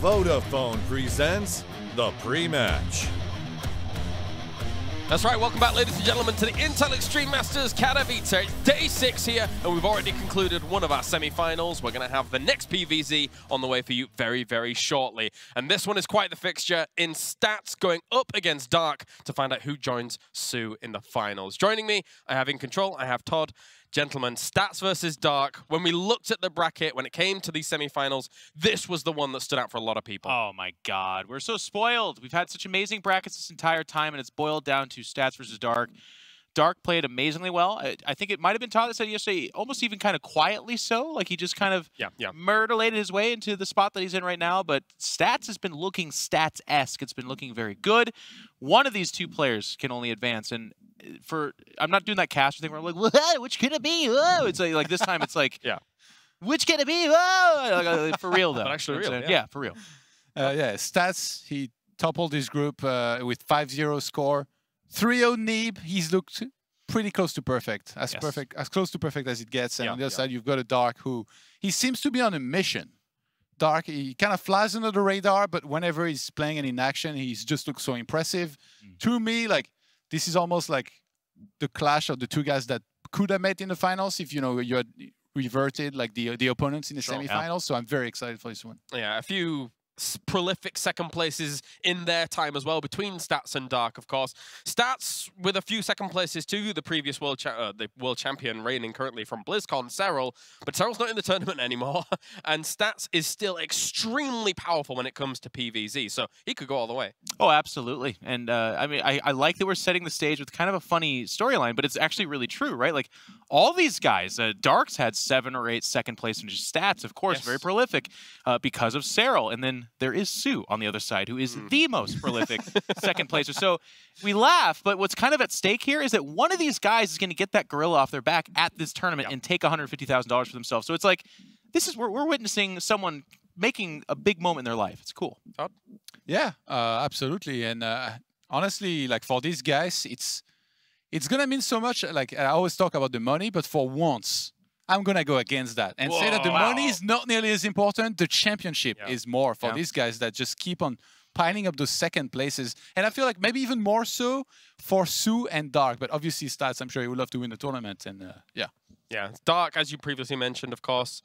Vodafone presents the pre-match. That's right, welcome back ladies and gentlemen to the Intel Extreme Masters Katowice. It's day 6 here, and we've already concluded one of our semi-finals. We're going to have the next PVZ on the way for you very, very shortly. And this one is quite the fixture in Stats going up against Dark to find out who joins Sue in the finals. Joining me, I have In Control, I have Todd. Gentlemen, Stats versus Dark. When we looked at the bracket, when it came to these semi-finals, this was the one that stood out for a lot of people. Oh my God, we're so spoiled. We've had such amazing brackets this entire time, and it's boiled down to Stats versus Dark. Dark played amazingly well. I think it might have been Todd that said yesterday, almost even kind of quietly so, like he just kind of murderlated his way into the spot that he's in right now. But Stats has been looking Stats-esque. It's been looking very good. One of these two players can only advance, and I'm not doing that caster thing where I'm like, whoa, which can it be? Whoa. It's like this time it's like, which can it be? Whoa! For real though. But actually real, yeah, for real. Stats, he toppled his group with 5-0 score. 3-0 Neeb, he's looked pretty close to perfect. As close to perfect as it gets. And on the other side, you've got a Dark who, he seems to be on a mission. Dark, he kind of flies under the radar, but whenever he's playing and in action, he's just looks so impressive. To me, like, this is almost like the clash of the two guys that could have met in the finals if, you know, you had reverted like the opponents in the semifinals. So I'm very excited for this one. Yeah, a few prolific second places in their time as well, between Stats and Dark, of course. Stats with a few second places too, the previous world champion reigning currently from BlizzCon, Serral, but Serral's not in the tournament anymore, and Stats is still extremely powerful when it comes to PVZ, so he could go all the way. Oh, absolutely. And I mean, I like that we're setting the stage with kind of a funny storyline, but it's actually really true, right? Like, all these guys, Dark's had 7 or 8 second place in Stats, of course, very prolific because of Serral, and then there is Sue on the other side, who is the most prolific second placer. So we laugh, but what's kind of at stake here is that one of these guys is going to get that gorilla off their back at this tournament and take $150,000 for themselves. So it's like, this is we're witnessing someone making a big moment in their life. It's cool. Todd? Yeah, absolutely. And honestly, like for these guys, it's going to mean so much. Like I always talk about the money, but for once, I'm going to go against that and say that the money is not nearly as important. The championship is more for these guys that just keep on piling up those second places. And I feel like maybe even more so for Sue and Dark. But obviously, Stats, I'm sure he would love to win the tournament. And Yeah, Dark, as you previously mentioned, of course,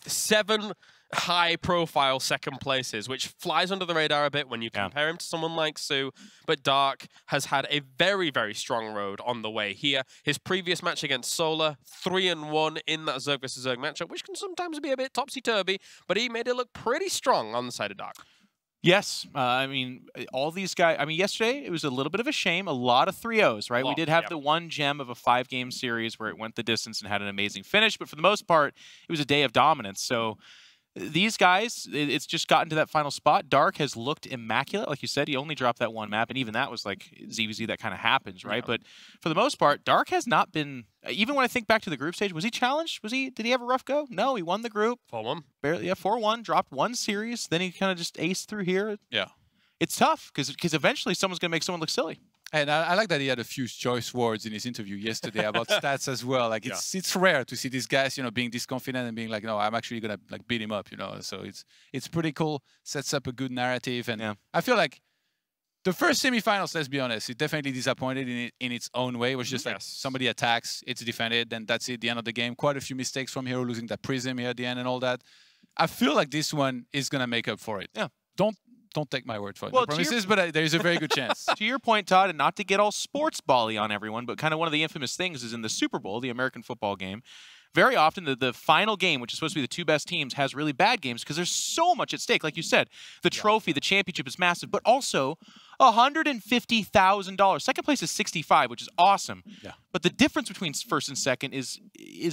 7 high-profile second places, which flies under the radar a bit when you compare him to someone like Sue. But Dark has had a very, very strong road on the way here. His previous match against Solar, 3-1 in that Zerg vs. Zerg matchup, which can sometimes be a bit topsy-turvy, but he made it look pretty strong on the side of Dark. Yes, I mean, all these guys, I mean, yesterday, it was a little bit of a shame. A lot of 3-0s, right? We did have the one gem of a 5-game series where it went the distance and had an amazing finish, but for the most part, it was a day of dominance. So these guys, it's just gotten to that final spot. Dark has looked immaculate. Like you said, he only dropped that one map, and even that was like ZVZ that kind of happens, right? But for the most part, Dark has not been, even when I think back to the group stage, was he challenged? Did he have a rough go? No, he won the group. 4-1. Barely, 4-1, dropped 1 series, then he kind of just aced through here. Yeah. It's tough, because eventually someone's going to make someone look silly. And I like that he had a few choice words in his interview yesterday about Stats as well. Like it's rare to see these guys, you know, being this confident and being like, no, I'm actually gonna like beat him up, you know. So it's pretty cool. Sets up a good narrative, and I feel like the first semifinals, let's be honest, it definitely disappointed in its own way. It was just like somebody attacks, it's defended, then that's it. The end of the game. Quite a few mistakes from Hero, losing that prism here at the end and all that. I feel like this one is gonna make up for it. Yeah. Don't take my word for it. No promises, but there is a very good chance. To your point, Todd, and not to get all sports bally on everyone, but kind of one of the infamous things is in the Super Bowl, the American football game, very often the final game, which is supposed to be the 2 best teams, has really bad games because there's so much at stake. Like you said, the trophy, the championship is massive, but also $150,000. Second place is 65, which is awesome. Yeah. But the difference between first and second is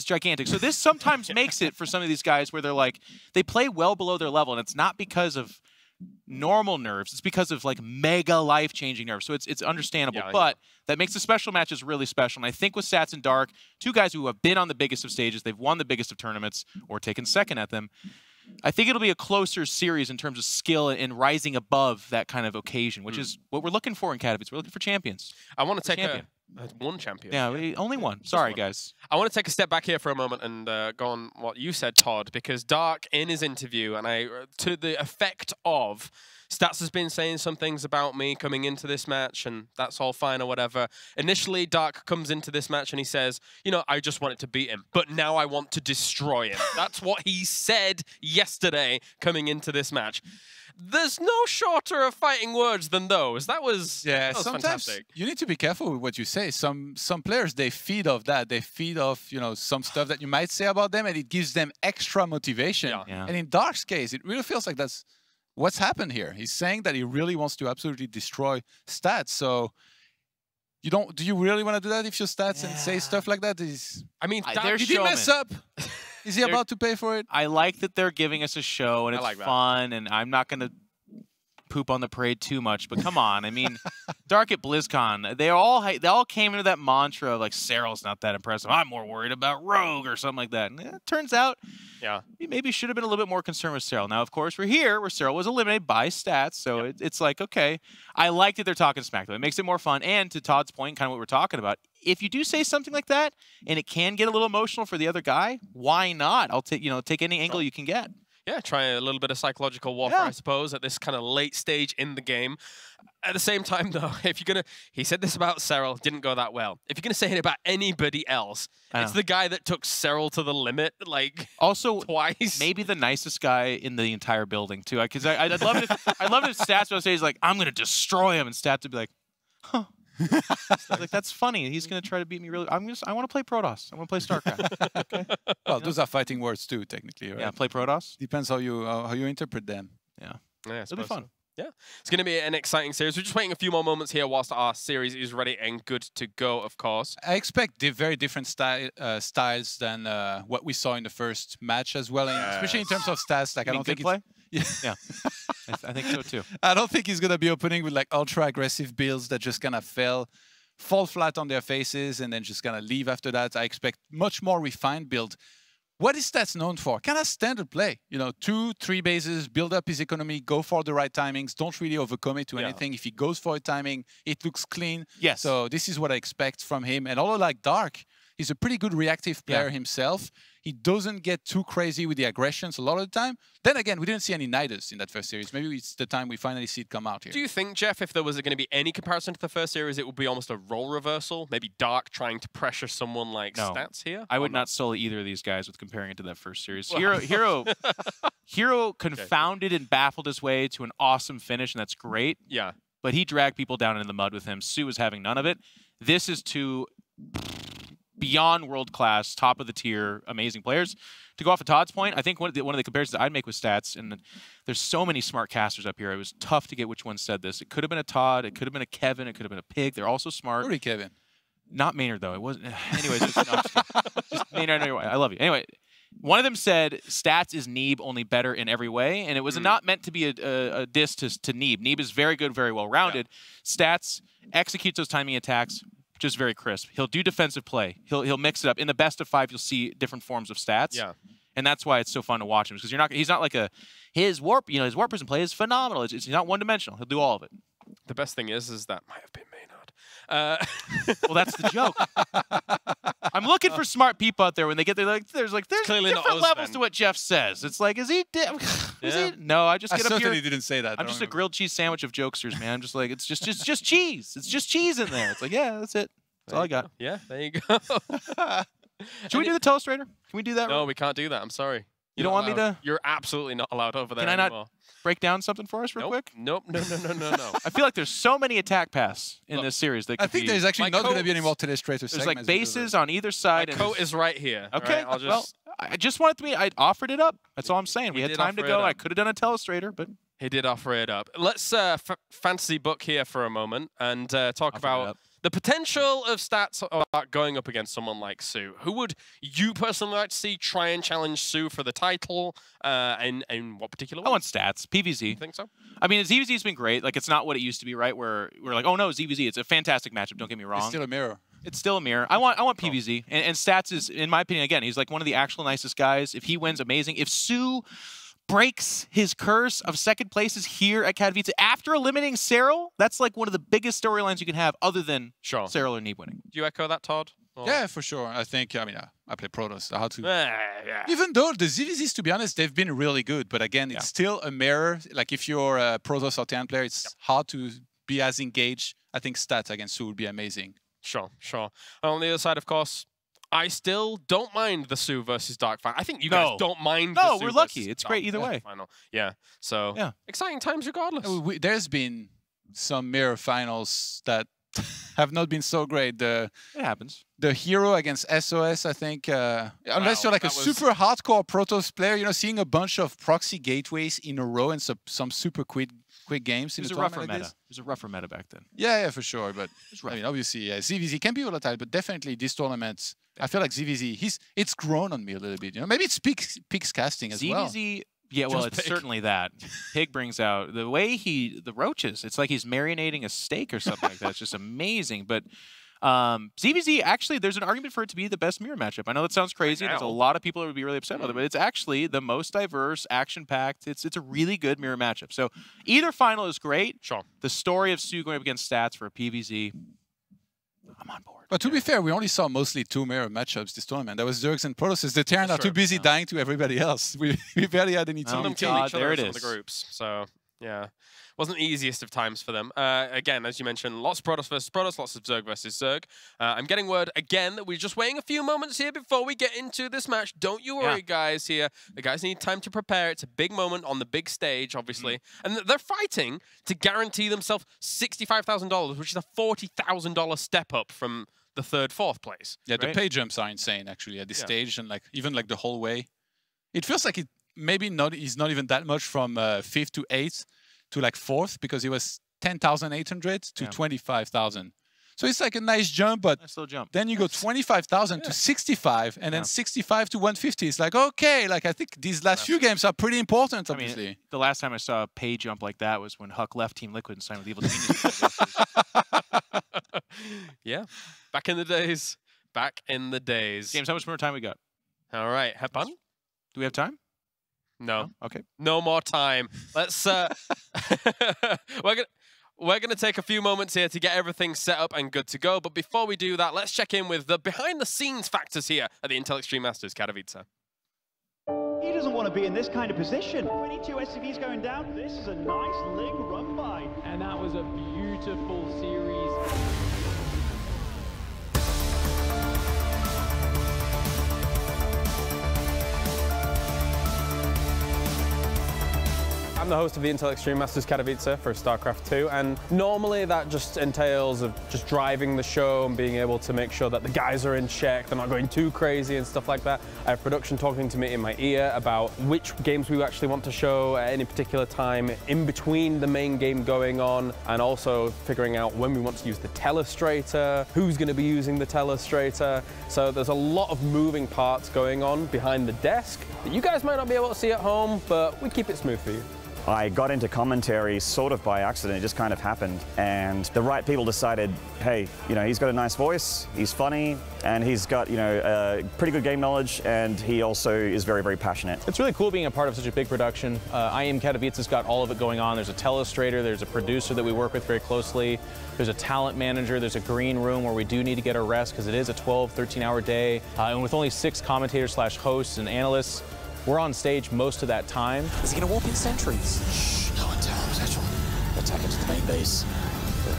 gigantic. So this sometimes makes it for some of these guys where they're like, they play well below their level, and it's not because of normal nerves, it's because of like mega life-changing nerves. So it's understandable, but that makes the special matches really special. And I think with Stats and Dark, 2 guys who have been on the biggest of stages, they've won the biggest of tournaments or taken second at them, I think it'll be a closer series in terms of skill and rising above that kind of occasion, which is what we're looking for in Katowice. We're looking for champions. I want to take One champion. Yeah, only one. Sorry, guys. I want to take a step back here for a moment and go on what you said, Todd, because Dark, in his interview, and to the effect of, Stats has been saying some things about me coming into this match, and that's all fine or whatever. Initially, Dark comes into this match and he says, you know, I just wanted to beat him, but now I want to destroy him. That's what he said yesterday coming into this match. There's no shorter of fighting words than those. That was sometimes fantastic. You need to be careful with what you say. Some players, they feed off that. They feed off, you know, some stuff that you might say about them, and it gives them extra motivation. Yeah. And in Dark's case, it really feels like that's what's happened here. He's saying that he really wants to absolutely destroy Stats. So do you really want to do that if you're Stats and say stuff like that? I mean, they're did he mess up? Is he about to pay for it? I like that they're giving us a show and it's fun, and I'm not going to poop on the parade too much, but come on. I mean, Dark at BlizzCon, they all came into that mantra of like, Cyril's not that impressive. I'm more worried about Rogue or something like that. And it turns out, he maybe should have been a little bit more concerned with Cyril. Now, of course, we're here where Cyril was eliminated by Stats, so it's like, okay. I like that they're talking smack, though. It makes it more fun. And to Todd's point, kind of what we're talking about, if you do say something like that and it can get a little emotional for the other guy, why not? I'll take any angle you can get. Yeah, try a little bit of psychological warfare, I suppose, at this kind of late stage in the game. At the same time, though, if you're going to... He said this about Cyril, didn't go that well. If you're going to say it about anybody else, it's the guy that took Cyril to the limit, like, also, twice. Maybe the nicest guy in the entire building, too. Because I'd love it if Stats would say, he's like, I'm going to destroy him, and Stats would be like, huh. Like, that's funny. He's going to try to beat me really. I want to play Protoss. I want to play StarCraft. Okay. Well, those are fighting words too, technically, right? Yeah, play Protoss. Depends how you interpret them. Yeah, it'll be fun. So. Yeah, it's going to be an exciting series. We're just waiting a few more moments here whilst our series is ready and good to go, of course. I expect very different styles than what we saw in the first match as well, especially in terms of stats. Like, I don't think play. Yeah, I think so too. I don't think he's gonna be opening with like ultra aggressive builds that just kind of fall flat on their faces and then just gonna leave after that. I expect much more refined build. What is Stats known for? Kind of standard play. You know, 2-3 bases, build up his economy, go for the right timings, don't really overcommit to anything. If he goes for a timing, it looks clean. Yes. So this is what I expect from him. And although like Dark, he's a pretty good reactive player himself. He doesn't get too crazy with the aggressions a lot of the time. Then again, we didn't see any Nidus in that first series. Maybe it's the time we finally see it come out here. Do you think, Jeff, if there was going to be any comparison to the first series, it would be almost a role reversal? Maybe Dark trying to pressure someone like Stats here? I would not sully either of these guys with comparing it to that first series. Well, Hero confounded and baffled his way to an awesome finish, and that's great. Yeah. But he dragged people down in the mud with him. Sue was having none of it. This is two beyond world-class, top of the tier, amazing players. To go off of Todd's point, I think one of the comparisons I'd make with Stats, and there's so many smart casters up here, it was tough to get which one said this. It could have been a Todd, it could have been a Kevin, it could have been a Pig. They're also smart. Really, Kevin? Not Maynard, though. It wasn't. Anyways, just Maynard, I love you. Anyway, one of them said, Stats is Neeb, only better in every way, and it was not meant to be a diss to Neeb. Neeb is very good, very well-rounded. Yeah. Stats executes those timing attacks just very crisp. He'll do defensive play. He'll mix it up. In the best of 5, you'll see different forms of Stats. Yeah. And that's why it's so fun to watch him, because he's not like his warp person play is phenomenal. He's not one-dimensional. He'll do all of it. The best thing is that might have been Maynard. Well, that's the joke. I'm looking for smart people out there when they get there. There's clearly different levels to what Jeff says. It's like, is he? No, I just get up here. I certainly didn't say that. I'm just a grilled cheese sandwich of jokesters, man. I'm just like, it's just cheese. It's just cheese in there. It's like, yeah, that's it. That's all I got. Yeah, there you go. Should we do the Toast Raider? Can we do that? No, we can't do that. I'm sorry. You don't want me to? You're absolutely not allowed over there anymore. Can I not break down something for us real quick? Nope. No. I feel like there's so many attack paths in this series. That I think there's actually not going to be any more Telestrator segments. There's like bases on either side. My coat is right here. Okay. Right? Well, I just wanted to be. I offered it up. That's all I'm saying. We had time to go. I could have done a Telestrator, but he did offer it up. Let's fantasy book here for a moment and talk about the potential of Stats going up against someone like Sue. Who would you personally like to see try and challenge Sue for the title? In what particular way? I want Stats. PVZ. You think so? I mean, ZVZ's been great. Like, it's not what it used to be, right? Where we're like, oh no, ZVZ. It's a fantastic matchup. Don't get me wrong. It's still a mirror. It's still a mirror. I want PVZ. And Stats is, in my opinion, again, he's like one of the actual nicest guys. If he wins, amazing. If Sue breaks his curse of second places here at Katowice after eliminating Cyril. That's like one of the biggest storylines you can have other than Cyril or Neeb winning. Do you echo that, Todd? Or? Yeah, for sure. I think, I mean, I play Protoss. How to... Even though the ZVZs, to be honest, they've been really good. But again, it's still a mirror. Like if you're a Protoss or Tian player, it's hard to be as engaged. I think stats against Su would be amazing. Sure. And on the other side, of course, I still don't mind the Su versus Dark fight. I think you guys don't mind the Su we're lucky. It's great either way. Final. Yeah. So, exciting times regardless. There's been some mirror finals that have not been so great. It happens. The hero against SOS, I think, unless you're like a super hardcore Protoss player, you know, seeing a bunch of proxy gateways in a row and some super quick games in the tournament like this. It was a rougher meta back then. Yeah, for sure. But I mean, obviously, ZVZ can be volatile, but definitely these tournaments, I feel like ZVZ, it's grown on me a little bit. You know, maybe it's Pig's casting as well. ZVZ, yeah, well, it's certainly that. Pig brings out the way the roaches. It's like he's marinating a steak or something like that. It's just amazing. But ZVZ, actually, there's an argument for it to be the best mirror matchup. I know that sounds crazy. There's a lot of people that would be really upset with it, but it's actually the most diverse, action-packed. It's a really good mirror matchup. So either final is great. Sure. The story of Su going up against Stats for a PVZ, I'm on board. But to be fair, we only saw mostly 2 mirror matchups this tournament. That was Zergs and Protoss. The Terran are too busy dying to everybody else. We barely had any team. There it is. The groups. So yeah, wasn't the easiest of times for them. Again, as you mentioned, lots of Protoss versus Protoss, lots of Zerg versus Zerg. I'm getting word again that we're just waiting a few moments here before we get into this match. Don't you worry, guys. Here, the guys need time to prepare. It's a big moment on the big stage, obviously, and they're fighting to guarantee themselves $65,000, which is a $40,000 step up from the 3rd, 4th place. Yeah, the pay jumps are insane actually at this stage, and like even like the whole way. It feels like it maybe is not even that much from 5th to 8th to like 4th, because it was 10,800 to 25,000. So it's like a nice jump, but then you go 25,000 to 65, and then 65 to 150. It's like, okay, like I think these last few games are pretty important, obviously. I mean, the last time I saw a pay jump like that was when Huck left Team Liquid and signed with Evil Genius. Yeah, back in the days. Back in the days. James, how much more time we got? All right, have fun. Do we have time? No. Okay. No more time. Let's. We're gonna take a few moments here to get everything set up and good to go. But before we do that, let's check in with the behind-the-scenes factors here at the Intel Extreme Masters Katowice. He doesn't want to be in this kind of position. 22 SCVs going down. This is a nice Ling run by. And that was a beautiful series. I'm the host of the Intel Extreme Masters Katowice for StarCraft II, and normally that just entails of just driving the show and being able to make sure that the guys are in check, they're not going too crazy and stuff like that. I have production talking to me in my ear about which games we actually want to show at any particular time in between the main game going on, and also figuring out when we want to use the telestrator, who's going to be using the telestrator. So there's a lot of moving parts going on behind the desk that you guys might not be able to see at home, but we keep it smooth for you. I got into commentary sort of by accident. It just kind of happened. And the right people decided, hey, you know, he's got a nice voice, he's funny, and he's got, you know, pretty good game knowledge, and he also is very, very passionate. It's really cool being a part of such a big production. IEM Katowice has got all of it going on. There's a telestrator, there's a producer that we work with very closely, there's a talent manager, there's a green room where we do need to get our rest because it is a 12, 13-hour day. And with only 6 commentators / hosts and analysts, we're on stage most of that time. Is he going to warp in sentries? Shh, no one tell him, Satchel. Attack into the main base.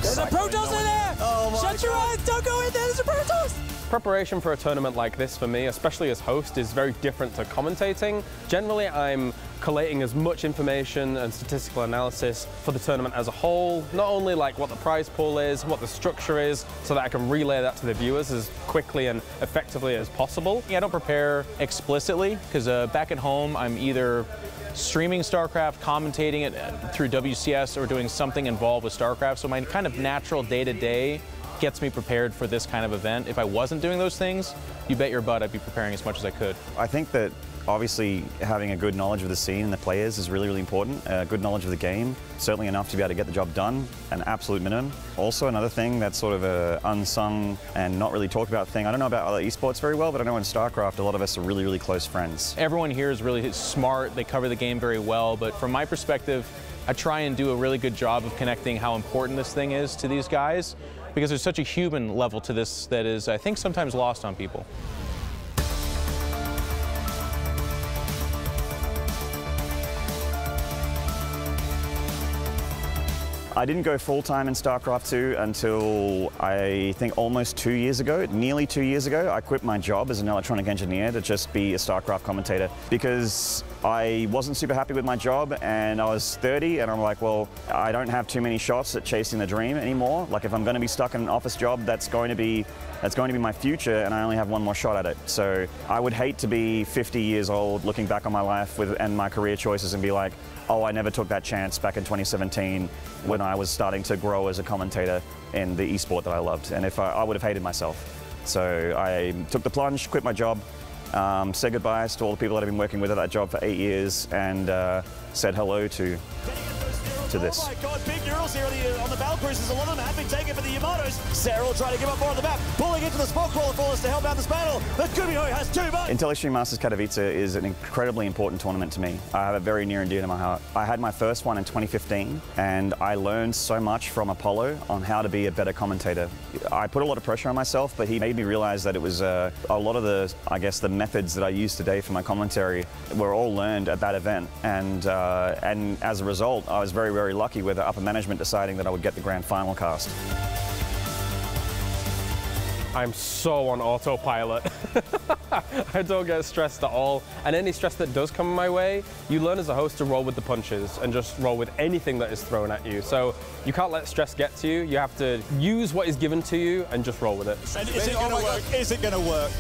There's a Protoss in there! Oh, shut your eyes, don't go in there, there's a Protoss! Preparation for a tournament like this for me, especially as host, is very different to commentating. Generally, I'm collating as much information and statistical analysis for the tournament as a whole, not only like what the prize pool is, what the structure is, so that I can relay that to the viewers as quickly and effectively as possible. I don't prepare explicitly, because back at home, I'm either streaming StarCraft, commentating it through WCS, or doing something involved with StarCraft, so my kind of natural day-to-day gets me prepared for this kind of event. If I wasn't doing those things, you bet your butt I'd be preparing as much as I could. I think that obviously having a good knowledge of the scene and the players is really, really important. Good knowledge of the game, certainly enough to be able to get the job done, an absolute minimum. Also another thing that's sort of a unsung and not really talked about thing, I don't know about other esports very well, but I know in StarCraft a lot of us are really, really close friends. Everyone here is really smart, they cover the game very well, but from my perspective, I try and do a really good job of connecting how important this thing is to these guys, because there's such a human level to this that is, I think, sometimes lost on people. I didn't go full-time in StarCraft II until I think almost 2 years ago, nearly 2 years ago. I quit my job as an electronic engineer to just be a StarCraft commentator because I wasn't super happy with my job and I was 30 and I'm like, well, I don't have too many shots at chasing the dream anymore. Like if I'm going to be stuck in an office job, that's going to be my future and I only have one more shot at it. So I would hate to be 50 years old looking back on my life and my career choices and be like, oh, I never took that chance back in 2017 when I was starting to grow as a commentator in the esport that I loved. And if I would have hated myself. So I took the plunge, quit my job, said goodbyes to all the people that I've been working with at that job for 8 years and said hello to this. Oh my god, big neurals here on the battle cruisers. A lot of them have been taken for the Yamatos. Sarah will try to give up more on the map, pulling into the spot crawler for us to help out this battle. But Gumiho has too much. Intel Extreme Masters Katowice is an incredibly important tournament to me. I have it very near and dear to my heart. I had my first one in 2015 and I learned so much from Apollo on how to be a better commentator. I put a lot of pressure on myself, but he made me realize that it was a lot of the, I guess, the methods that I use today for my commentary were all learned at that event. And as a result, I was very, very lucky with the upper management deciding that I would get the grand final cast. I'm so on autopilot. I don't get stressed at all. And any stress that does come my way, you learn as a host to roll with the punches and just roll with anything that is thrown at you. So you can't let stress get to you. You have to use what is given to you and just roll with it. And is it going to work? Is it going to work?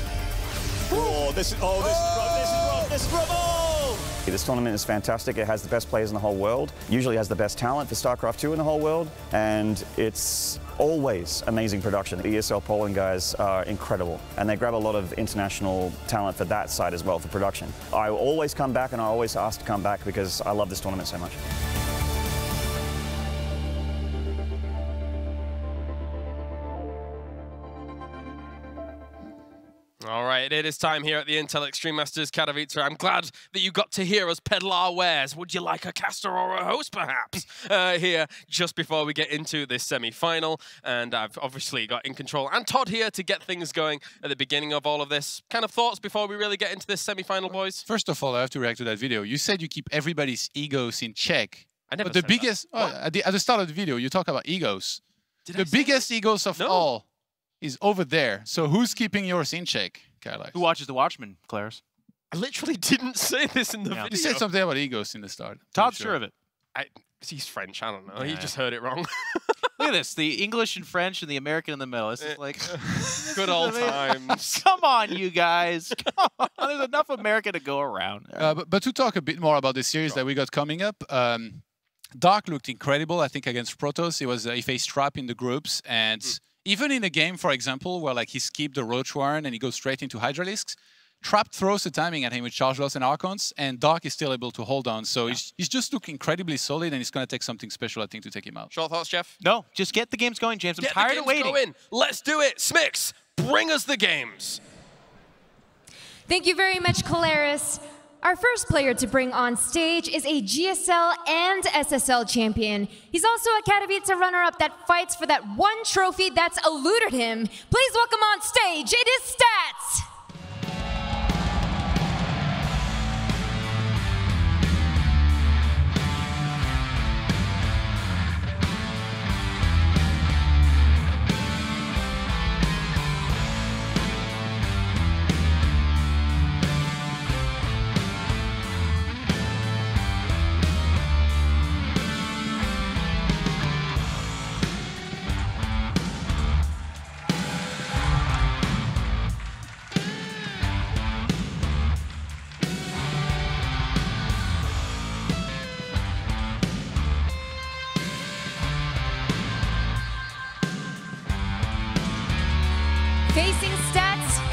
Oh, this is rough. This is rough. Oh! This tournament is fantastic. It has the best players in the whole world. Usually has the best talent for StarCraft II in the whole world. And it's always amazing production. The ESL Poland guys are incredible. And they grab a lot of international talent for that side as well, for production. I always come back and I always ask to come back because I love this tournament so much. All right, it is time here at the Intel Extreme Masters Katowice. I'm glad that you got to hear us peddle our wares. Would you like a caster or a host, perhaps? Here, just before we get into this semi-final. And I've obviously got In Control and Todd here to get things going at the beginning of all of this. Kind of thoughts before we really get into this semi-final, boys? First of all, I have to react to that video. You said you keep everybody's egos in check. I never but the said biggest, that. at the start of the video, you talk about egos. Did the biggest egos of all is over there. So who's keeping yours in check, Katowice? Who watches The Watchmen, Claris? I literally didn't say this in the video. You said something about egos in the start. Todd's sure of it. He's French, I don't know. He just heard it wrong. Look at this, the English and French and the American in the middle. This is like... Good old times. Come on, you guys. Come on. There's enough America to go around. But to talk a bit more about the series that we got coming up, Dark looked incredible, I think, against Protoss. He faced Trap in the groups, and even in a game, for example, where like he skipped the Roach Warren and he goes straight into Hydralisks, Trap throws the timing at him with Charge Loss and Archons, and Dark is still able to hold on. So he's just looking incredibly solid, and it's going to take something special, I think, to take him out. Short thoughts, Jeff? No, just get the games going, James. I'm tired of waiting. Going. Let's do it. Smix, bring us the games. Thank you very much, Claris. Our first player to bring on stage is a GSL and SSL champion. He's also a Katowice runner-up that fights for that one trophy that's eluded him. Please welcome on stage, it is Stats!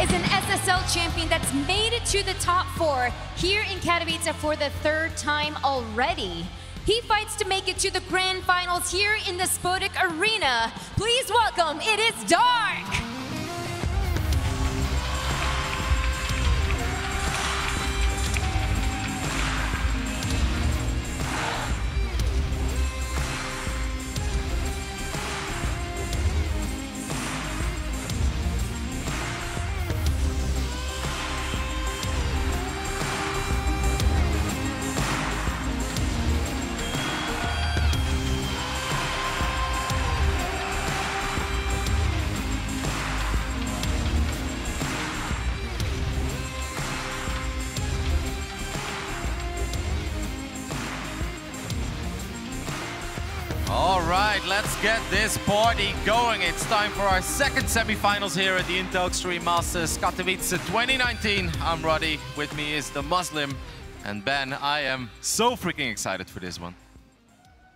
is an SSL champion that's made it to the top 4 here in Katowice for the 3rd time already. He fights to make it to the grand finals here in the Spodek Arena. Please welcome, it is Dark! All right, let's get this party going. It's time for our 2nd semifinals here at the Intel Extreme Masters Katowice 2019. I'm Roddy, with me is the Muslim, and Ben, I am so freaking excited for this one.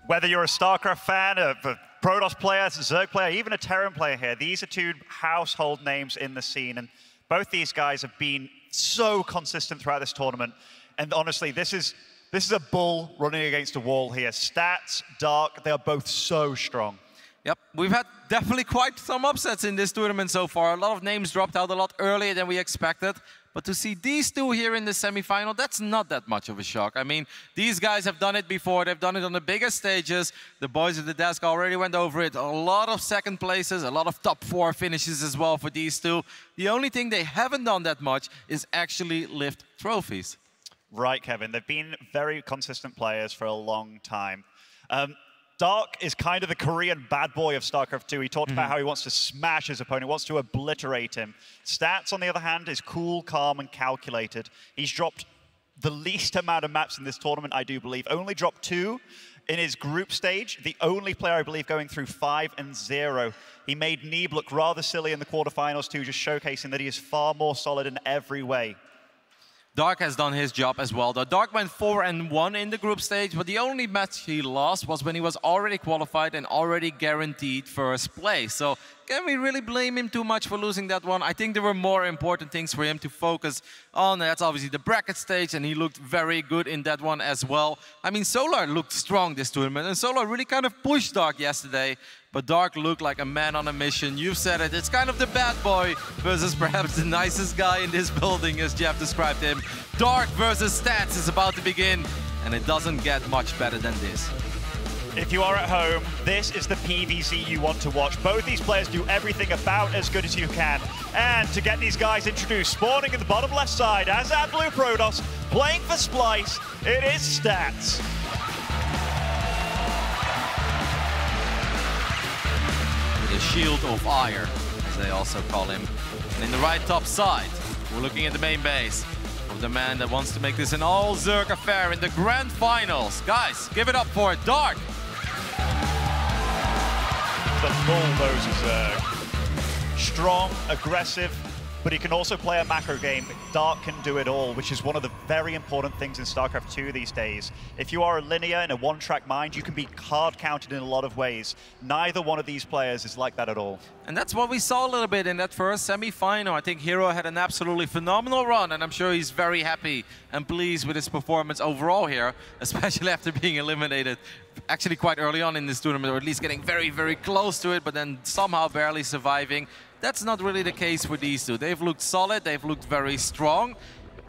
Whether you're a StarCraft fan, a Protoss player, a Zerg player, even a Terran player here, these are 2 household names in the scene, and both these guys have been so consistent throughout this tournament. And honestly, this is a bull running against a wall here. Stats, Dark, they are both so strong. Yep, we've had definitely quite some upsets in this tournament so far. A lot of names dropped out a lot earlier than we expected. But to see these 2 here in the semifinal, that's not that much of a shock. I mean, these guys have done it before. They've done it on the biggest stages. The boys at the desk already went over it. A lot of 2nd places, a lot of top 4 finishes as well for these 2. The only thing they haven't done that much is actually lift trophies. Right, Kevin. They've been very consistent players for a long time. Dark is kind of the Korean bad boy of StarCraft II. He talked about how he wants to smash his opponent, wants to obliterate him. Stats, on the other hand, is cool, calm, and calculated. He's dropped the least amount of maps in this tournament, I do believe. Only dropped 2 in his group stage. The only player, I believe, going through 5 and 0. He made Neeb look rather silly in the quarterfinals too, just showcasing that he is far more solid in every way. Dark has done his job as well, though. Dark went 4-1 in the group stage, but the only match he lost was when he was already qualified and already guaranteed 1st place. So can we really blame him too much for losing that one? I think there were more important things for him to focus on. That's obviously the bracket stage, and he looked very good in that one as well. I mean, Solar looked strong this tournament, and Solar really kind of pushed Dark yesterday. But Dark looked like a man on a mission. You've said it. It's kind of the bad boy versus perhaps the nicest guy in this building, as Jeff described him. Dark versus Stats is about to begin, and it doesn't get much better than this. If you are at home, this is the PVZ you want to watch. Both these players do everything about as good as you can. And to get these guys introduced, spawning in the bottom left side, as our blue Protoss, playing for Splice, it is Stats. The Shield of Ire, as they also call him. And in the right top side, we're looking at the main base of the man that wants to make this an all-Zerg affair in the grand finals. Guys, give it up for Dark. The bulldozer Zerg. Strong, aggressive, but he can also play a macro game. Dark can do it all, which is one of the very important things in StarCraft II these days. If you are a linear in a one-track mind, you can be hard counted in a lot of ways. Neither one of these players is like that at all. And that's what we saw a little bit in that 1st semi-final. I think Hero had an absolutely phenomenal run, and I'm sure he's very happy and pleased with his performance overall here, especially after being eliminated actually quite early on in this tournament, or at least getting very, very close to it, but then somehow barely surviving. That's not really the case for these 2. They've looked solid, they've looked very strong,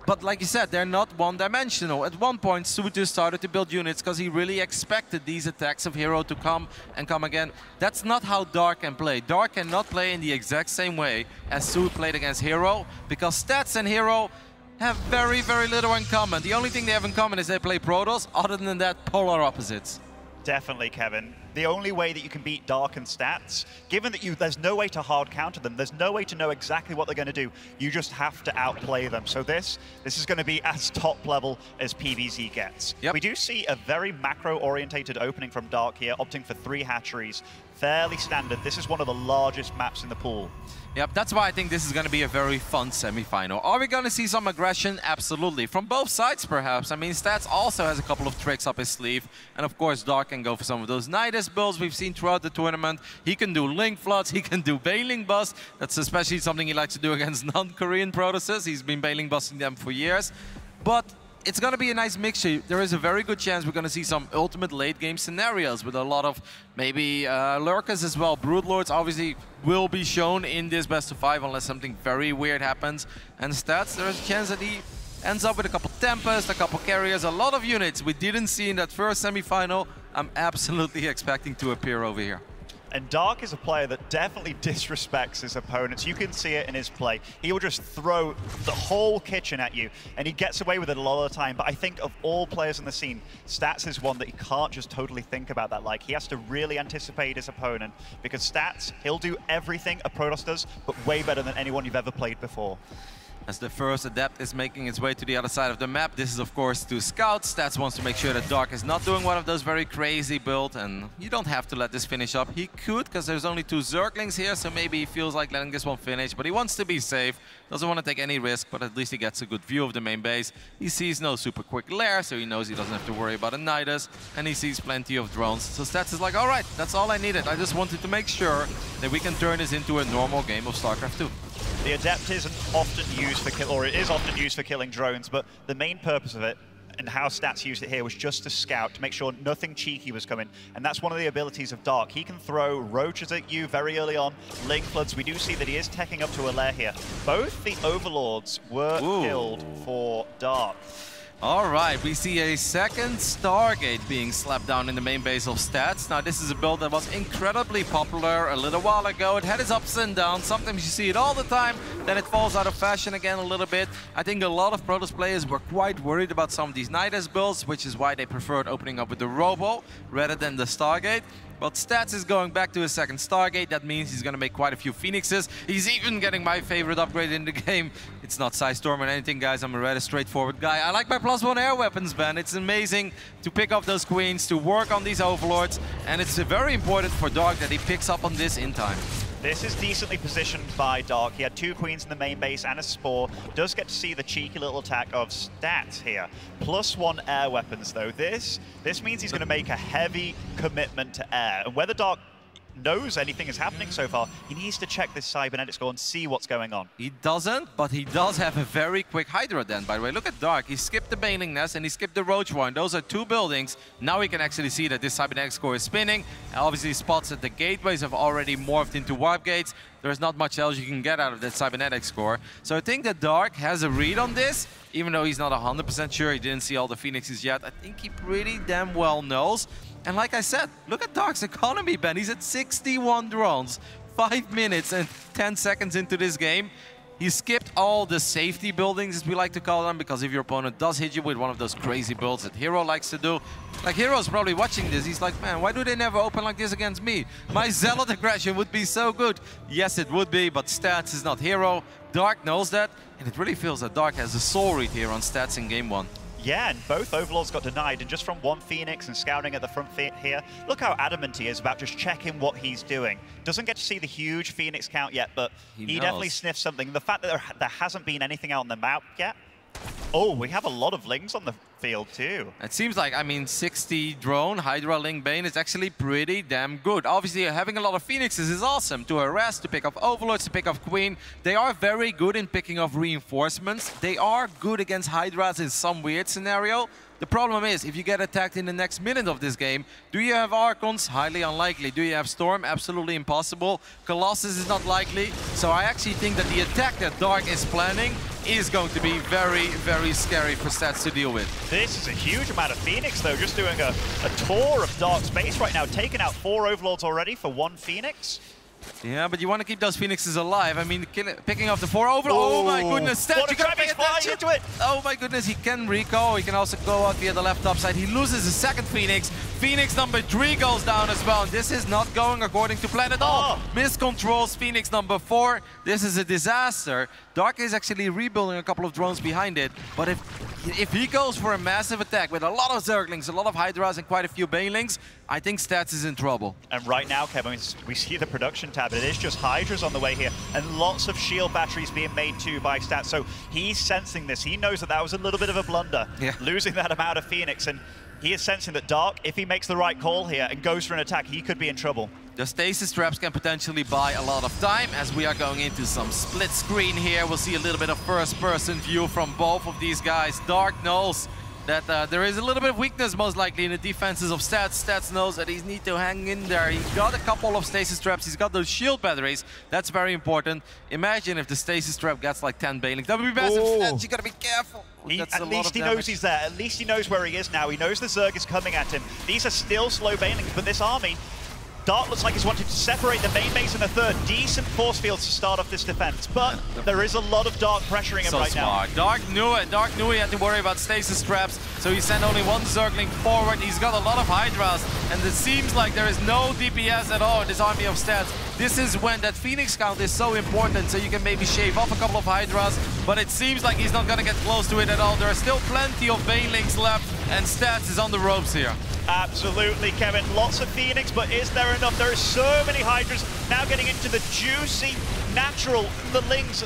but like you said, they're not one-dimensional. At one point, Su just started to build units because he really expected these attacks of Hero to come and come again. That's not how Dark can play. Dark cannot play in the exact same way as Su played against Hero, because Stats and Hero have very, very little in common. The only thing they have in common is they play Protoss. Other than that, polar opposites. Definitely, Kevin. The only way that you can beat Dark and Stats, given that there's no way to hard counter them, there's no way to know exactly what they're going to do, you just have to outplay them. So this is going to be as top level as PVZ gets. Yep. We do see a very macro-orientated opening from Dark here, opting for 3 hatcheries. Fairly standard. This is one of the largest maps in the pool. Yep, that's why I think this is going to be a very fun semi-final. Are we going to see some aggression? Absolutely. From both sides, perhaps. I mean, Stats also has a couple of tricks up his sleeve. And of course, Dark can go for some of those Nidus builds we've seen throughout the tournament. He can do Link Floods, he can do Bailing Bust. That's especially something he likes to do against non-Korean Protoses. He's been Bailing Busting them for years. But it's going to be a nice mixture. There is a very good chance we're going to see some ultimate late game scenarios with a lot of maybe lurkers as well. Broodlords obviously will be shown in this best of 5 unless something very weird happens. And Stats, there's a chance that he ends up with a couple Tempest, a couple Carriers, a lot of units we didn't see in that first semi-final. I'm absolutely expecting to appear over here. And Dark is a player that definitely disrespects his opponents. You can see it in his play. He will just throw the whole kitchen at you, and he gets away with it a lot of the time. But I think of all players in the scene, Stats is one that he can't just totally think about that. Like, he has to really anticipate his opponent, because Stats, he'll do everything a Protoss does, but way better than anyone you've ever played before. As the first Adept is making its way to the other side of the map, this is of course to scout. Stats wants to make sure that Dark is not doing one of those very crazy builds, and you don't have to let this finish up. He could, because there's only 2 Zerglings here, so maybe he feels like letting this one finish, but he wants to be safe, doesn't want to take any risk, but at least he gets a good view of the main base. He sees no super quick lair, so he knows he doesn't have to worry about a Nidus, and he sees plenty of drones. So Stats is like, all right, that's all I needed. I just wanted to make sure that we can turn this into a normal game of StarCraft II. The Adept isn't often used for it is often used for killing drones, but the main purpose of it and how Stats used it here was just to scout, to make sure nothing cheeky was coming. And that's one of the abilities of Dark. He can throw roaches at you very early on, Link Floods. We do see that he is teching up to a lair here. Both the Overlords were killed for Dark. All right, we see a second Stargate being slapped down in the main base of Stats. Now, this is a build that was incredibly popular a little while ago. It had its ups and downs. Sometimes you see it all the time, then it falls out of fashion again a little bit. I think a lot of Protoss players were quite worried about some of these Nidus builds, which is why they preferred opening up with the Robo rather than the Stargate. But Stats is going back to his second Stargate. That means he's going to make quite a few Phoenixes. He's even getting my favorite upgrade in the game. It's not Psystorm or anything, guys. I'm a rather straightforward guy. I like my +1 air weapons, Ben. It's amazing to pick up those Queens, to work on these Overlords. And it's very important for Dark that he picks up on this in time. This is decently positioned by Dark. He had 2 Queens in the main base and a Spore. Does get to see the cheeky little attack of Stats here. +1 air weapons, though. This means he's going to make a heavy commitment to air. And whether Dark knows anything is happening so far, he needs to check this cybernetic score and see what's going on. He doesn't, but he does have a very quick Hydra Den, by the way. Look at Dark. He skipped the Bailing Nest and he skipped the Roach Warren. Those are 2 buildings. Now he can actually see that this cybernetic score is spinning. And obviously spots that the gateways have already morphed into warp gates. There's not much else you can get out of that cybernetic score. So I think that Dark has a read on this, even though he's not 100% sure. He didn't see all the Phoenixes yet. I think he pretty damn well knows. And like I said, look at Dark's economy, Ben. He's at 61 drones, 5 minutes and 10 seconds into this game. He skipped all the safety buildings, as we like to call them, because if your opponent does hit you with one of those crazy builds that Hero likes to do, like Hero's probably watching this, he's like, man, why do they never open like this against me? My Zealot aggression would be so good. Yes, it would be, but Stats is not Hero. Dark knows that, and it really feels that Dark has a soul read here on Stats in game 1. Yeah, and both Overlords got denied, and just from 1 Phoenix and scouting at the front here, look how adamant he is about just checking what he's doing. Doesn't get to see the huge Phoenix count yet, but he definitely sniffs something. The fact that there hasn't been anything out on the map yet. Oh, we have a lot of Lings on the field too. It seems like, I mean, 60 drone, Hydra, Ling, Bane is actually pretty damn good. Obviously, having a lot of Phoenixes is awesome. To harass, to pick off Overlords, to pick off Queen. They are very good in picking off reinforcements. They are good against Hydras in some weird scenario. The problem is, if you get attacked in the next minute of this game, do you have Archons? Highly unlikely. Do you have Storm? Absolutely impossible. Colossus is not likely. So I actually think that the attack that Dark is planning is going to be very, very scary for Stats to deal with. This is a huge amount of Phoenix, though. Just doing a tour of Dark's base right now. Taking out 4 Overlords already for 1 Phoenix. Yeah, but you want to keep those Phoenixes alive. I mean, picking off the 4 Overlords. Oh my goodness, Stats, you gotta pay attention into it. Oh my goodness, he can recall. He can also go out via the left top side. He loses his second Phoenix. Phoenix number 3 goes down as well. And this is not going according to plan at all. Miscontrols Phoenix number 4. This is a disaster. Dark is actually rebuilding a couple of drones behind it. But if he goes for a massive attack with a lot of Zerglings, a lot of Hydras, and quite a few Banelings, I think Stats is in trouble. And right now, Kevin, we see the production tab. It is just Hydras on the way here, and lots of shield batteries being made too by Stats. So he's sensing this. He knows that that was a little bit of a blunder, losing that amount of Phoenix. And he is sensing that Dark, if he makes the right call here and goes for an attack, he could be in trouble. The stasis traps can potentially buy a lot of time as we are going into some split screen here. We'll see a little bit of first-person view from both of these guys. Dark knows that there is a little bit of weakness most likely in the defenses of Stats. Stats knows that he needs to hang in there. He's got a couple of stasis traps. He's got those shield batteries. That's very important. Imagine if the stasis trap gets like 10 Banelings. That would be massive. Stats, you gotta be careful. At least he knows he's there. At least he knows where he is now. He knows the Zerg is coming at him. These are still slow Banelings, but this army, Dark looks like he's wanted to separate the main base and the third. Decent force fields to start off this defense, but there is a lot of Dark pressuring him right now. Dark knew it. Dark knew he had to worry about stasis traps, so he sent only one Zergling forward. He's got a lot of Hydras, and it seems like there is no DPS at all in this army of Stats. This is when that Phoenix count is so important, so you can maybe shave off a couple of Hydras, but it seems like he's not going to get close to it at all. There are still plenty of Banelings left, and Stats is on the ropes here. Absolutely, Kevin. Lots of Phoenix, but is there enough? There are so many Hydras now getting into the juicy, natural, the Lings.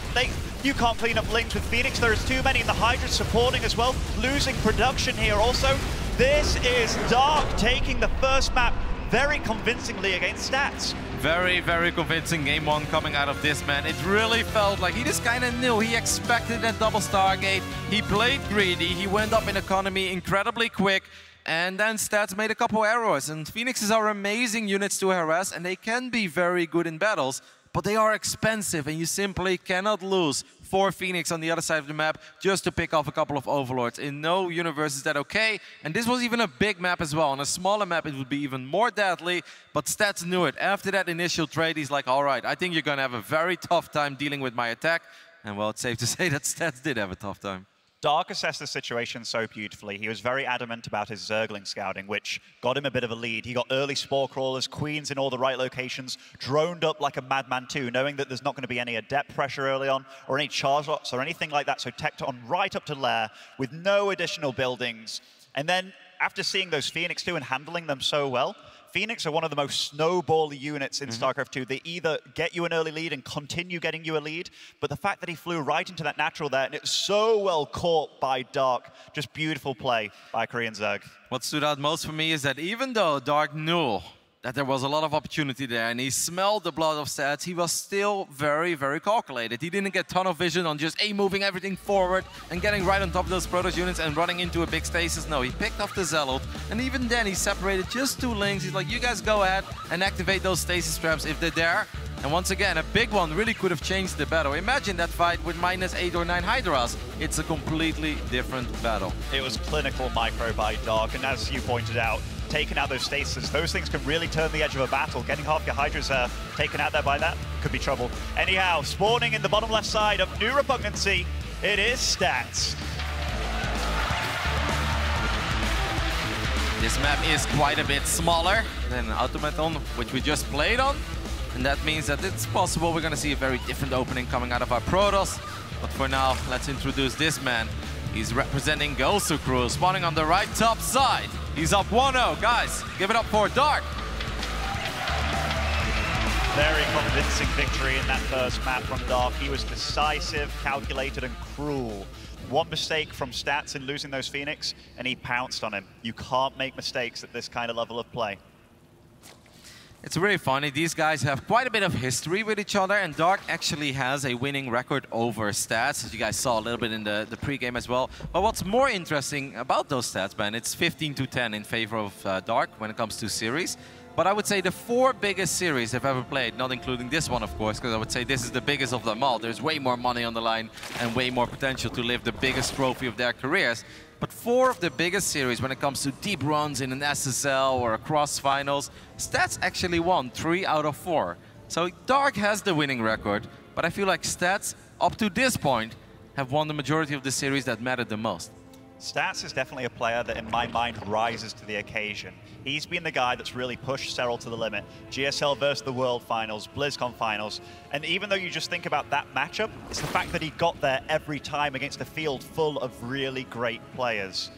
You can't clean up Lings with Phoenix. There is too many, and the Hydras supporting as well. Losing production here also. This is Dark taking the first map very convincingly against Stats. Very, very convincing game one coming out of this, man. It really felt like he just kind of knew. He expected that double Stargate. He played greedy. He went up in economy incredibly quick. And then Stats made a couple errors. And Phoenixes are amazing units to harass, and they can be very good in battles, but they are expensive, and you simply cannot lose 4 Phoenix on the other side of the map just to pick off a couple of Overlords. In no universe is that okay. And this was even a big map as well. On a smaller map, it would be even more deadly, but Stats knew it. After that initial trade, he's like, all right, I think you're going to have a very tough time dealing with my attack. And well, it's safe to say that Stats did have a tough time. Dark assessed the situation so beautifully. He was very adamant about his Zergling scouting, which got him a bit of a lead. He got early Spore Crawlers, Queens in all the right locations, droned up like a madman too, knowing that there's not going to be any adept pressure early on, or any charge lots, or anything like that, so teched on right up to lair, with no additional buildings. And then, after seeing those Phoenix too and handling them so well, Phoenix are one of the most snowbally units in StarCraft II. They either get you an early lead and continue getting you a lead, but the fact that he flew right into that natural there, and it was so well caught by Dark, just beautiful play by Korean Zerg. What stood out most for me is that even though Dark knew that there was a lot of opportunity there and he smelled the blood of Stats, he was still very, very calculated. He didn't get tunnel vision on just moving everything forward and getting right on top of those Protoss units and running into a big stasis. No, he picked off the Zealot, and even then he separated just 2 links. He's like, you guys go ahead and activate those stasis traps if they're there. And once again, a big one really could have changed the battle. Imagine that fight with -8 or 9 Hydras. It's a completely different battle. It was clinical micro by Dark, and as you pointed out, taking out those stasis, those things can really turn the edge of a battle. Getting half your Hydras taken out there by that could be trouble. Anyhow, spawning in the bottom left side of New Repugnancy, it is Stats. This map is quite a bit smaller than Automaton, which we just played on. And that means that it's possible we're going to see a very different opening coming out of our Protoss. But for now, let's introduce this man. He's representing Gosu Crew, spawning on the right top side. He's up 1-0. Guys, give it up for Dark. Very convincing victory in that first map from Dark. He was decisive, calculated, and cruel. One mistake from Stats in losing those Phoenix, and he pounced on him. You can't make mistakes at this kind of level of play. It's really funny. These guys have quite a bit of history with each other, and Dark actually has a winning record over Stats, as you guys saw a little bit in the pregame as well. But what's more interesting about those stats, man, it's 15-10 in favor of Dark when it comes to series. But I would say the 4 biggest series I've ever played, not including this one, of course, because I would say this is the biggest of them all. There's way more money on the line and way more potential to live the biggest trophy of their careers. But 4 of the biggest series when it comes to deep runs in an SSL or across finals, Stats actually won 3 out of 4. So Dark has the winning record, but I feel like Stats, up to this point, have won the majority of the series that mattered the most. Stats is definitely a player that, in my mind, rises to the occasion. He's been the guy that's really pushed Serral to the limit. GSL versus the World Finals, BlizzCon Finals, and even though you just think about that matchup, it's the fact that he got there every time against a field full of really great players.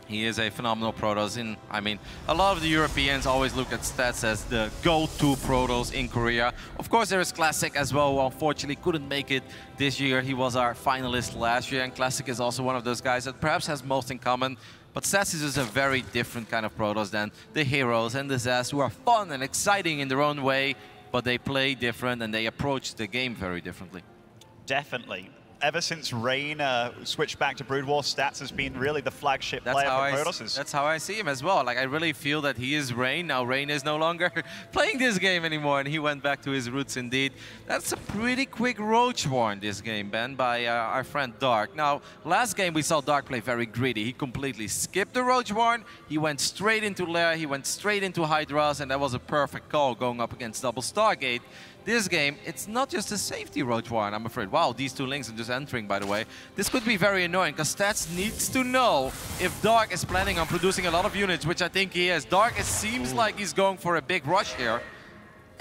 He is a phenomenal Protoss. I mean, a lot of the Europeans always look at Stats as the go-to Protoss in Korea. Of course, there is Classic as well, who unfortunately couldn't make it this year. He was our finalist last year, and Classic is also one of those guys that perhaps has most in common. But Stats is just a very different kind of Protoss than the Heroes and the Zest, who are fun and exciting in their own way, but they play different and they approach the game very differently. Definitely. Ever since Rain switched back to Brood War, Stats has been really the flagship player for Protoss. That's how I see him as well. Like, I really feel that he is Rain. Now Rain is no longer playing this game anymore, and he went back to his roots indeed. That's a pretty quick Roach Warren this game, Ben, by our friend Dark. Now, last game we saw Dark play very greedy. He completely skipped the Roach Warren. He went straight into Lair. He went straight into Hydras, and that was a perfect call going up against double Stargate. This game, it's not just a safety Roach Warren, I'm afraid. Wow, these two links are just entering, by the way. This could be very annoying, because Stats needs to know if Dark is planning on producing a lot of units, which I think he is. Dark, it seems like he's going for a big rush here.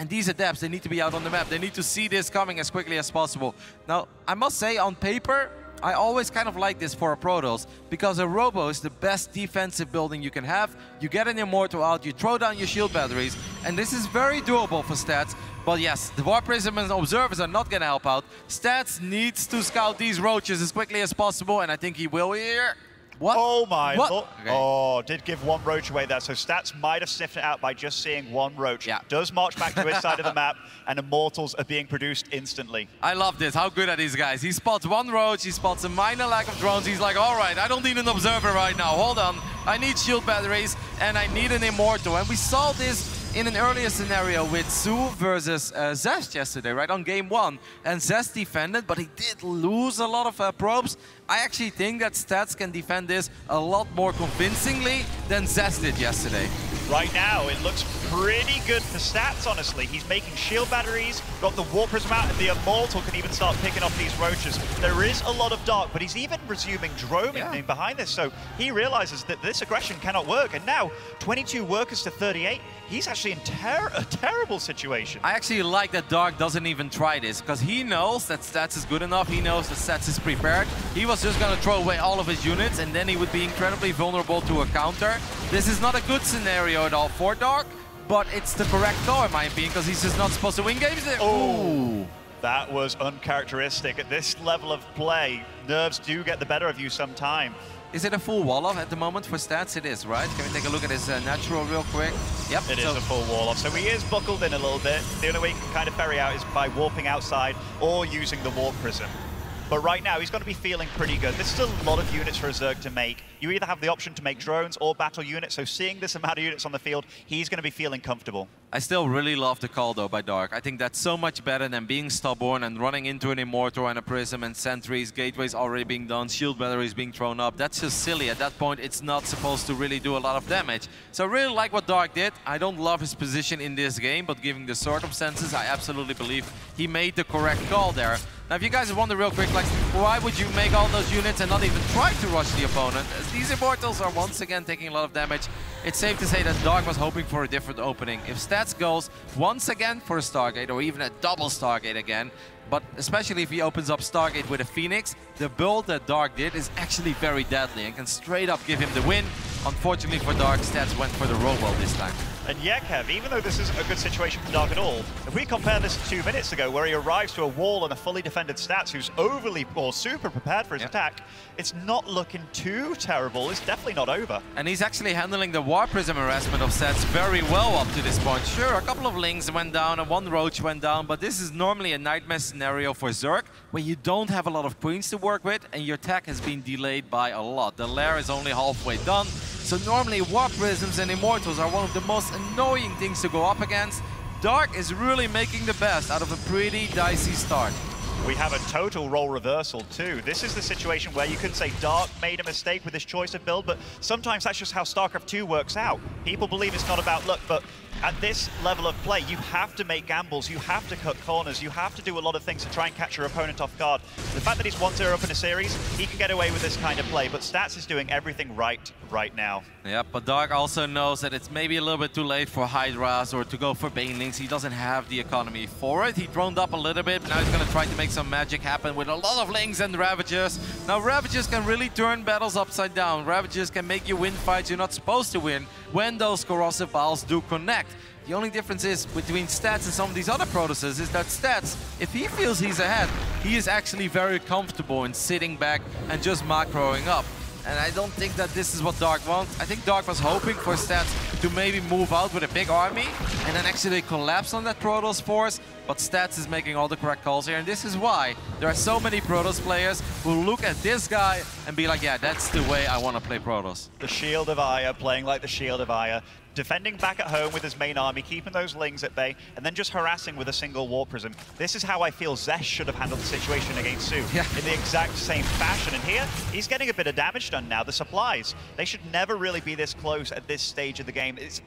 And these adepts, they need to be out on the map. They need to see this coming as quickly as possible. Now, I must say, on paper, I always kind of like this for a Protoss, because a Robo is the best defensive building you can have. You get an Immortal out, you throw down your shield batteries, and this is very doable for Stats. But yes, the War Prism and Observers are not going to help out. Stats needs to scout these Roaches as quickly as possible, and I think he will here. What? Oh my what? Lord. Okay. Oh, did give one Roach away there. So Stats might have sniffed it out by just seeing one Roach. Yeah. Does march back to his side of the map, and Immortals are being produced instantly. I love this. How good are these guys? He spots one Roach, he spots a minor lack of drones. He's like, all right, I don't need an Observer right now. Hold on. I need shield batteries, and I need an Immortal. And we saw this in an earlier scenario with Su versus Zest yesterday, right, on game 1. And Zest defended, but he did lose a lot of probes. I actually think that Stats can defend this a lot more convincingly than Zest did yesterday. Right now, it looks pretty good for Stats, honestly. He's making shield batteries, got the War Prism out, and the Immortal can even start picking off these Roaches. There is a lot of Dark, but he's even resuming droning behind this, so he realizes that this aggression cannot work. And now, 22 workers to 38, he's actually in a terrible situation. I actually like that Dark doesn't even try this, because he knows that Stats is good enough, he knows that Stats is prepared. He was just going to throw away all of his units, and then he would be incredibly vulnerable to a counter. This is not a good scenario at all for Dark, but it's the correct call in my opinion, because he's just not supposed to win games there. Oh, that was uncharacteristic. At this level of play, nerves do get the better of you sometime. Is it a full wall off at the moment for Stats? It is, right? Can we take a look at his natural real quick? Yep. It is a full wall off, so he is buckled in a little bit. The only way he can kind of ferry out is by warping outside or using the Warp Prism. But right now, he's going to be feeling pretty good. There's still a lot of units for a Zerg to make. You either have the option to make drones or battle units, so seeing this amount of units on the field, he's going to be feeling comfortable. I still really love the call, though, by Dark. I think that's so much better than being stubborn and running into an Immortal and a Prism and sentries, gateways already being done, shield batteries being thrown up. That's just silly. At that point, it's not supposed to really do a lot of damage. So I really like what Dark did. I don't love his position in this game, but given the circumstances, I absolutely believe he made the correct call there. Now, if you guys wonder real quick, like, why would you make all those units and not even try to rush the opponent? As these Immortals are once again taking a lot of damage, it's safe to say that Dark was hoping for a different opening. If Stats goes once again for a Stargate, or even a double Stargate again, but especially if he opens up Stargate with a Phoenix, the build that Dark did is actually very deadly and can straight up give him the win. Unfortunately for Dark, Stats went for the Robo this time. And yeah, Kev, even though this isn't a good situation for Dark at all, if we compare this to 2 minutes ago, where he arrives to a wall and a fully defended Stats who's overly or super prepared for his attack, it's not looking too terrible. It's definitely not over. And he's actually handling the War Prism harassment of Stats very well up to this point. Sure, a couple of Lings went down and one Roach went down, but this is normally a nightmare scenario for Zerg, where you don't have a lot of Queens to work with, and your attack has been delayed by a lot. The Lair is only halfway done. So normally War Prisms and Immortals are one of the most annoying things to go up against. Dark is really making the best out of a pretty dicey start. We have a total role reversal too. This is the situation where you could say Dark made a mistake with his choice of build, but sometimes that's just how StarCraft II works out. People believe it's not about luck, but at this level of play, you have to make gambles, you have to cut corners, you have to do a lot of things to try and catch your opponent off guard. The fact that he's 1-0 up in a series, he can get away with this kind of play, but Stats is doing everything right now. Yeah, but Dark also knows that it's maybe a little bit too late for Hydras or to go for Banelings. He doesn't have the economy for it. He droned up a little bit, but now he's going to try to make some magic happen with a lot of Lings and Ravagers. Now, Ravagers can really turn battles upside down. Ravagers can make you win fights you're not supposed to win when those corrosive balls do connect. The only difference is between Stats and some of these other Protoses is that Stats, if he feels he's ahead, he is actually very comfortable in sitting back and just macroing up. And I don't think that this is what Dark wants. I think Dark was hoping for Stats to maybe move out with a big army and then actually collapse on that Protoss force. But Stats is making all the correct calls here. And this is why there are so many Protoss players who look at this guy and be like, yeah, that's the way I want to play Protoss. The Shield of Aya, playing like the Shield of Aya. Defending back at home with his main army, keeping those Lings at bay, and then just harassing with a single Warp Prism. This is how I feel Zesh should have handled the situation against Su, in the exact same fashion. And here, he's getting a bit of damage done now. The supplies, they should never really be this close at this stage of the game. It's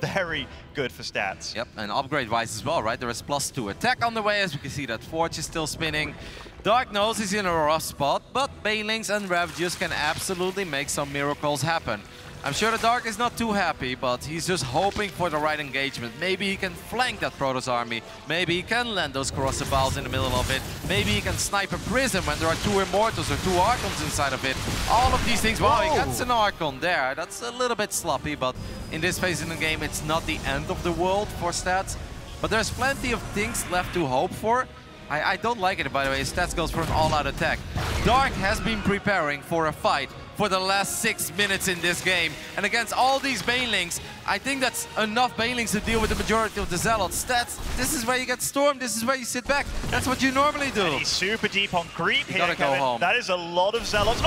very good for Stats. Yep, and upgrade-wise as well, right? There is +2 attack on the way, as we can see that Forge is still spinning. Dark knows he's in a rough spot, but Banelings and Ravagers can absolutely make some miracles happen. I'm sure the Dark is not too happy, but he's just hoping for the right engagement. Maybe he can flank that Protoss army. Maybe he can land those corrosive balls in the middle of it. Maybe he can snipe a Prism when there are 2 Immortals or 2 Archons inside of it. All of these things. Wow, he gets an Archon there. That's a little bit sloppy, but in this phase in the game, it's not the end of the world for Stats. But there's plenty of things left to hope for. I don't like it, by the way. Stats goes for an all-out attack. Dark has been preparing for a fight for the last 6 minutes in this game. And against all these Banelings, I think that's enough Banelings to deal with the majority of the Zealots. Stats, this is where you get stormed, this is where you sit back. That's what you normally do. And he's super deep on creep here, gotta go home. That is a lot of Zealots.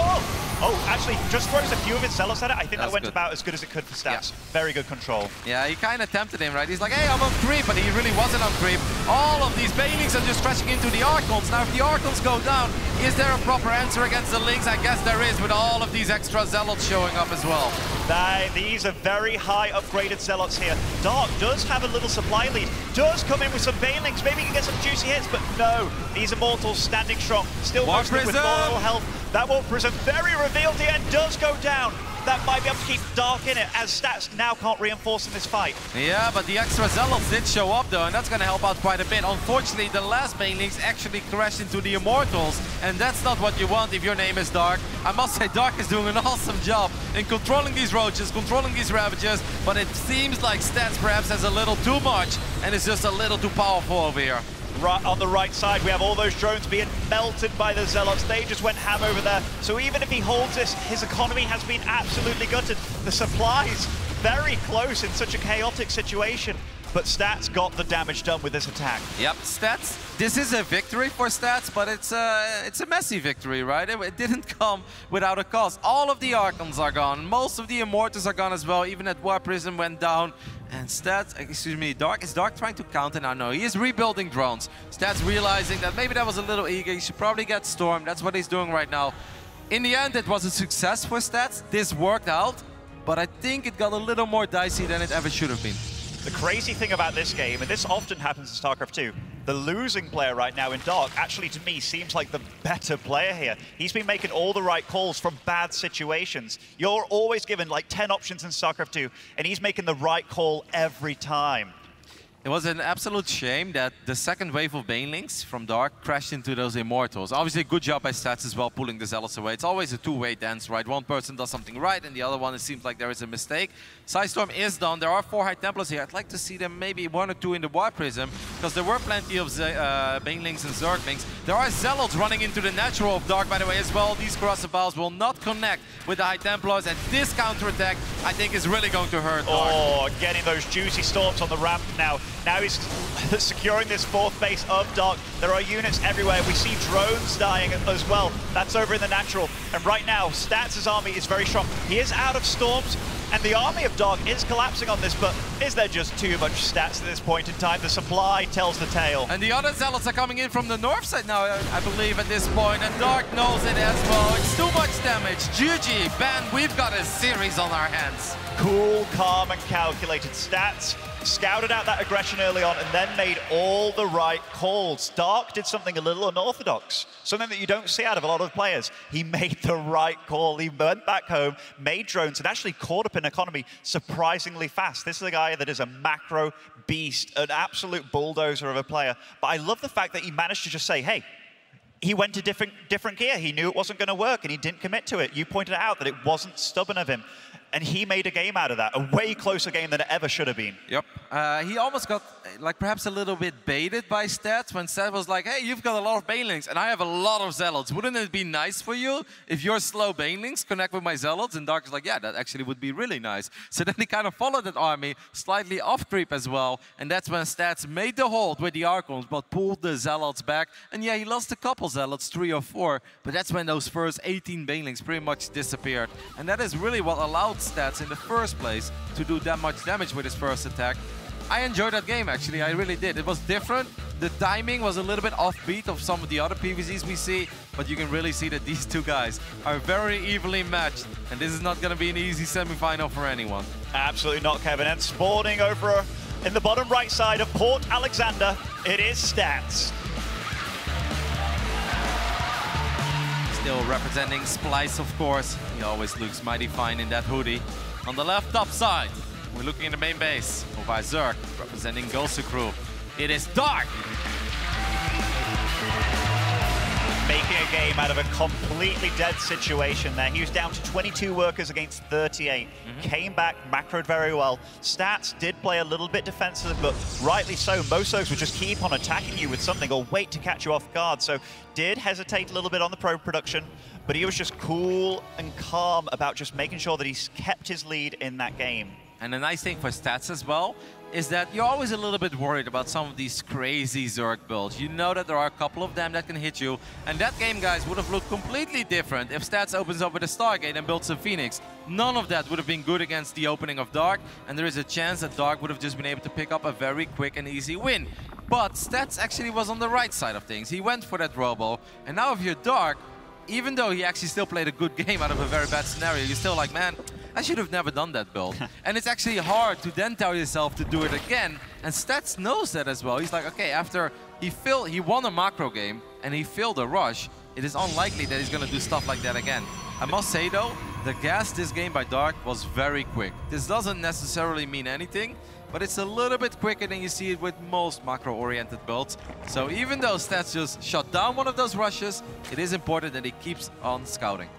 Oh, actually, just throws a few of his Zealots at it. I think that went about as good as it could for Stats. Yeah. Very good control. Yeah, he kind of tempted him, right? He's like, hey, I'm on creep, but he really wasn't on creep. All of these Banelings are just crashing into the Archons. Now, if the Archons go down, is there a proper answer against the Lings? I guess there is, with all of these extra Zealots showing up as well. These are very high upgraded Zealots here. Dark does have a little supply lead, does come in with some Banelings, maybe he can get some juicy hits, but no, these Immortals standing strong, still mostly with little health. That Warp Prism very revealed here and does go down. That might be able to keep Dark in it, as Stats now can't reinforce in this fight. Yeah, but the extra Zealots did show up though, and that's going to help out quite a bit. Unfortunately, the last Banelings actually crashed into the Immortals, and that's not what you want if your name is Dark. I must say, Dark is doing an awesome job in controlling these Roaches, controlling these Ravagers, but it seems like Stats perhaps has a little too much, and is just a little too powerful over here. Right on the right side, we have all those drones being melted by the Zealots. They just went ham over there. So even if he holds this, his economy has been absolutely gutted. The supplies very close in such a chaotic situation. But Stats got the damage done with this attack. Yep, Stats. This is a victory for Stats, but it's a messy victory, right? It didn't come without a cost. All of the Archons are gone. Most of the Immortals are gone as well. Even that Warp Prism went down. And Stats, excuse me, is Dark trying to counter now? No, he is rebuilding drones. Stats realizing that maybe that was a little eager. He should probably get stormed. That's what he's doing right now. In the end, it was a success for Stats. This worked out, but I think it got a little more dicey than it ever should have been. The crazy thing about this game, and this often happens in StarCraft II, the losing player right now in Dark actually to me seems like the better player here. He's been making all the right calls from bad situations. You're always given like 10 options in StarCraft II, and he's making the right call every time. It was an absolute shame that the second wave of Banelings from Dark crashed into those Immortals. Obviously, good job by Stats as well, pulling the Zealots away. It's always a two-way dance, right? One person does something right, and the other one, it seems like there is a mistake. Psystorm is done. There are 4 High Templars here. I'd like to see them maybe 1 or 2 in the Warp Prism, because there were plenty of Banelings and Zerglings. There are Zealots running into the natural of Dark, by the way, as well. These corrosive balls will not connect with the High Templars, and this counterattack, I think, is really going to hurt Dark. Oh, getting those juicy storms on the ramp now. Now he's securing this 4th base of Dark. There are units everywhere. We see drones dying as well. That's over in the natural. And right now, Stats' army is very strong. He is out of storms, and the army of Dark is collapsing on this, but is there just too much Stats at this point in time? The supply tells the tale. And the other Zealots are coming in from the north side now, I believe, at this point, and Dark knows it as well. It's too much damage. GG, Ben, we've got a series on our hands. Cool, calm, and calculated. Stats scouted out that aggression early on and then made all the right calls. Dark did something a little unorthodox, something that you don't see out of a lot of players. He made the right call. He went back home, made drones, and actually caught up in economy surprisingly fast. This is a guy that is a macro beast, an absolute bulldozer of a player. But I love the fact that he managed to just say, hey, he went to different gear. He knew it wasn't going to work, and he didn't commit to it. You pointed out that it wasn't stubborn of him. And he made a game out of that, a way closer game than it ever should have been. Yep. He almost got, like, perhaps a little bit baited by Stats when Stats was like, hey, you've got a lot of Banelings, and I have a lot of Zealots. Wouldn't it be nice for you if your slow Banelings connect with my Zealots? And Dark is like, yeah, that actually would be really nice. So then he kind of followed that army, slightly off creep as well, and that's when Stats made the hold with the Archons, but pulled the Zealots back. And yeah, he lost a couple Zealots, 3 or 4, but that's when those first 18 Banelings pretty much disappeared. And that is really what allowed Stats in the first place to do that much damage with his first attack. I enjoyed that game, actually. I really did. It was different. The timing was a little bit offbeat of some of the other PvZs we see, but you can really see that these two guys are very evenly matched, and this is not going to be an easy semifinal for anyone. Absolutely not, Kevin. And spawning over in the bottom right side of Port Alexander, it is Stats. Still representing Splice, of course. He always looks mighty fine in that hoodie. On the left top side, we're looking at the main base of Zerk, representing Gosu Crew. It is Dark. Making a game out of a completely dead situation there. He was down to 22 workers against 38. Came back, macroed very well. Stats did play a little bit defensive, but rightly so. Most folks would just keep on attacking you with something or wait to catch you off guard. So did hesitate a little bit on the probe production, but he was just cool and calm about just making sure that he kept his lead in that game. And the nice thing for Stats as well is that you're always a little bit worried about some of these crazy Zerg builds. You know that there are a couple of them that can hit you, and that game, guys, would have looked completely different if Stats opens up with a Stargate and builds a Phoenix. None of that would have been good against the opening of Dark, and there is a chance that Dark would have just been able to pick up a very quick and easy win. But Stats actually was on the right side of things. He went for that Robo, and now if you're Dark, even though he actually still played a good game out of a very bad scenario, you're still like, man, I should have never done that build. And it's actually hard to then tell yourself to do it again. And Stats knows that as well. He's like, okay, after he won a macro game and he failed a rush, it is unlikely that he's going to do stuff like that again. I must say though, the gas this game by Dark was very quick. This doesn't necessarily mean anything, but it's a little bit quicker than you see it with most macro-oriented builds. So even though Stats just shut down one of those rushes, it is important that he keeps on scouting.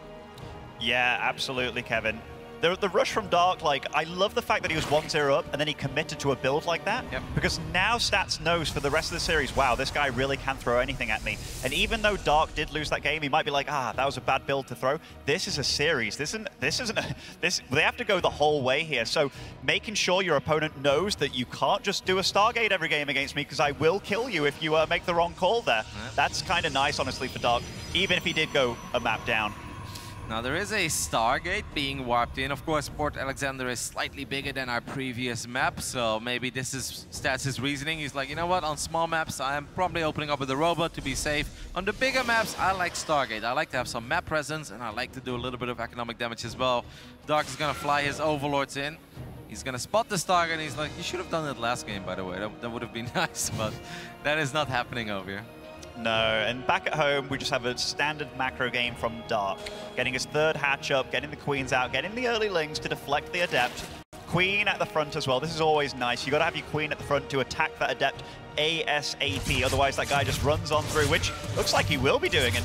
Yeah, absolutely, Kevin. The rush from Dark, like, I love the fact that he was 1-0 up and then he committed to a build like that. Yep. Because now Stats knows for the rest of the series, wow, this guy really can throw anything at me. And even though Dark did lose that game, he might be like, ah, that was a bad build to throw. This is a series. They have to go the whole way here. So making sure your opponent knows that you can't just do a Stargate every game against me because I will kill you if you make the wrong call there. Yeah. That's kind of nice, honestly, for Dark, even if he did go a map down. Now there is a Stargate being warped in. Of course, Port Alexander is slightly bigger than our previous map, so maybe this is Stats' reasoning. He's like, you know what, on small maps, I'm probably opening up with a robot to be safe. On the bigger maps, I like Stargate. I like to have some map presence, and I like to do a little bit of economic damage as well. Dark is gonna fly his Overlords in. He's gonna spot the Stargate, and he's like, you should have done it last game, by the way. That would have been nice, but that is not happening over here. No, and back at home, we just have a standard macro game from Dark. Getting his third hatch up, getting the Queens out, getting the early Lings to deflect the Adept. Queen at the front as well. This is always nice. You got to have your Queen at the front to attack that Adept ASAP. Otherwise, that guy just runs on through, which looks like he will be doing. And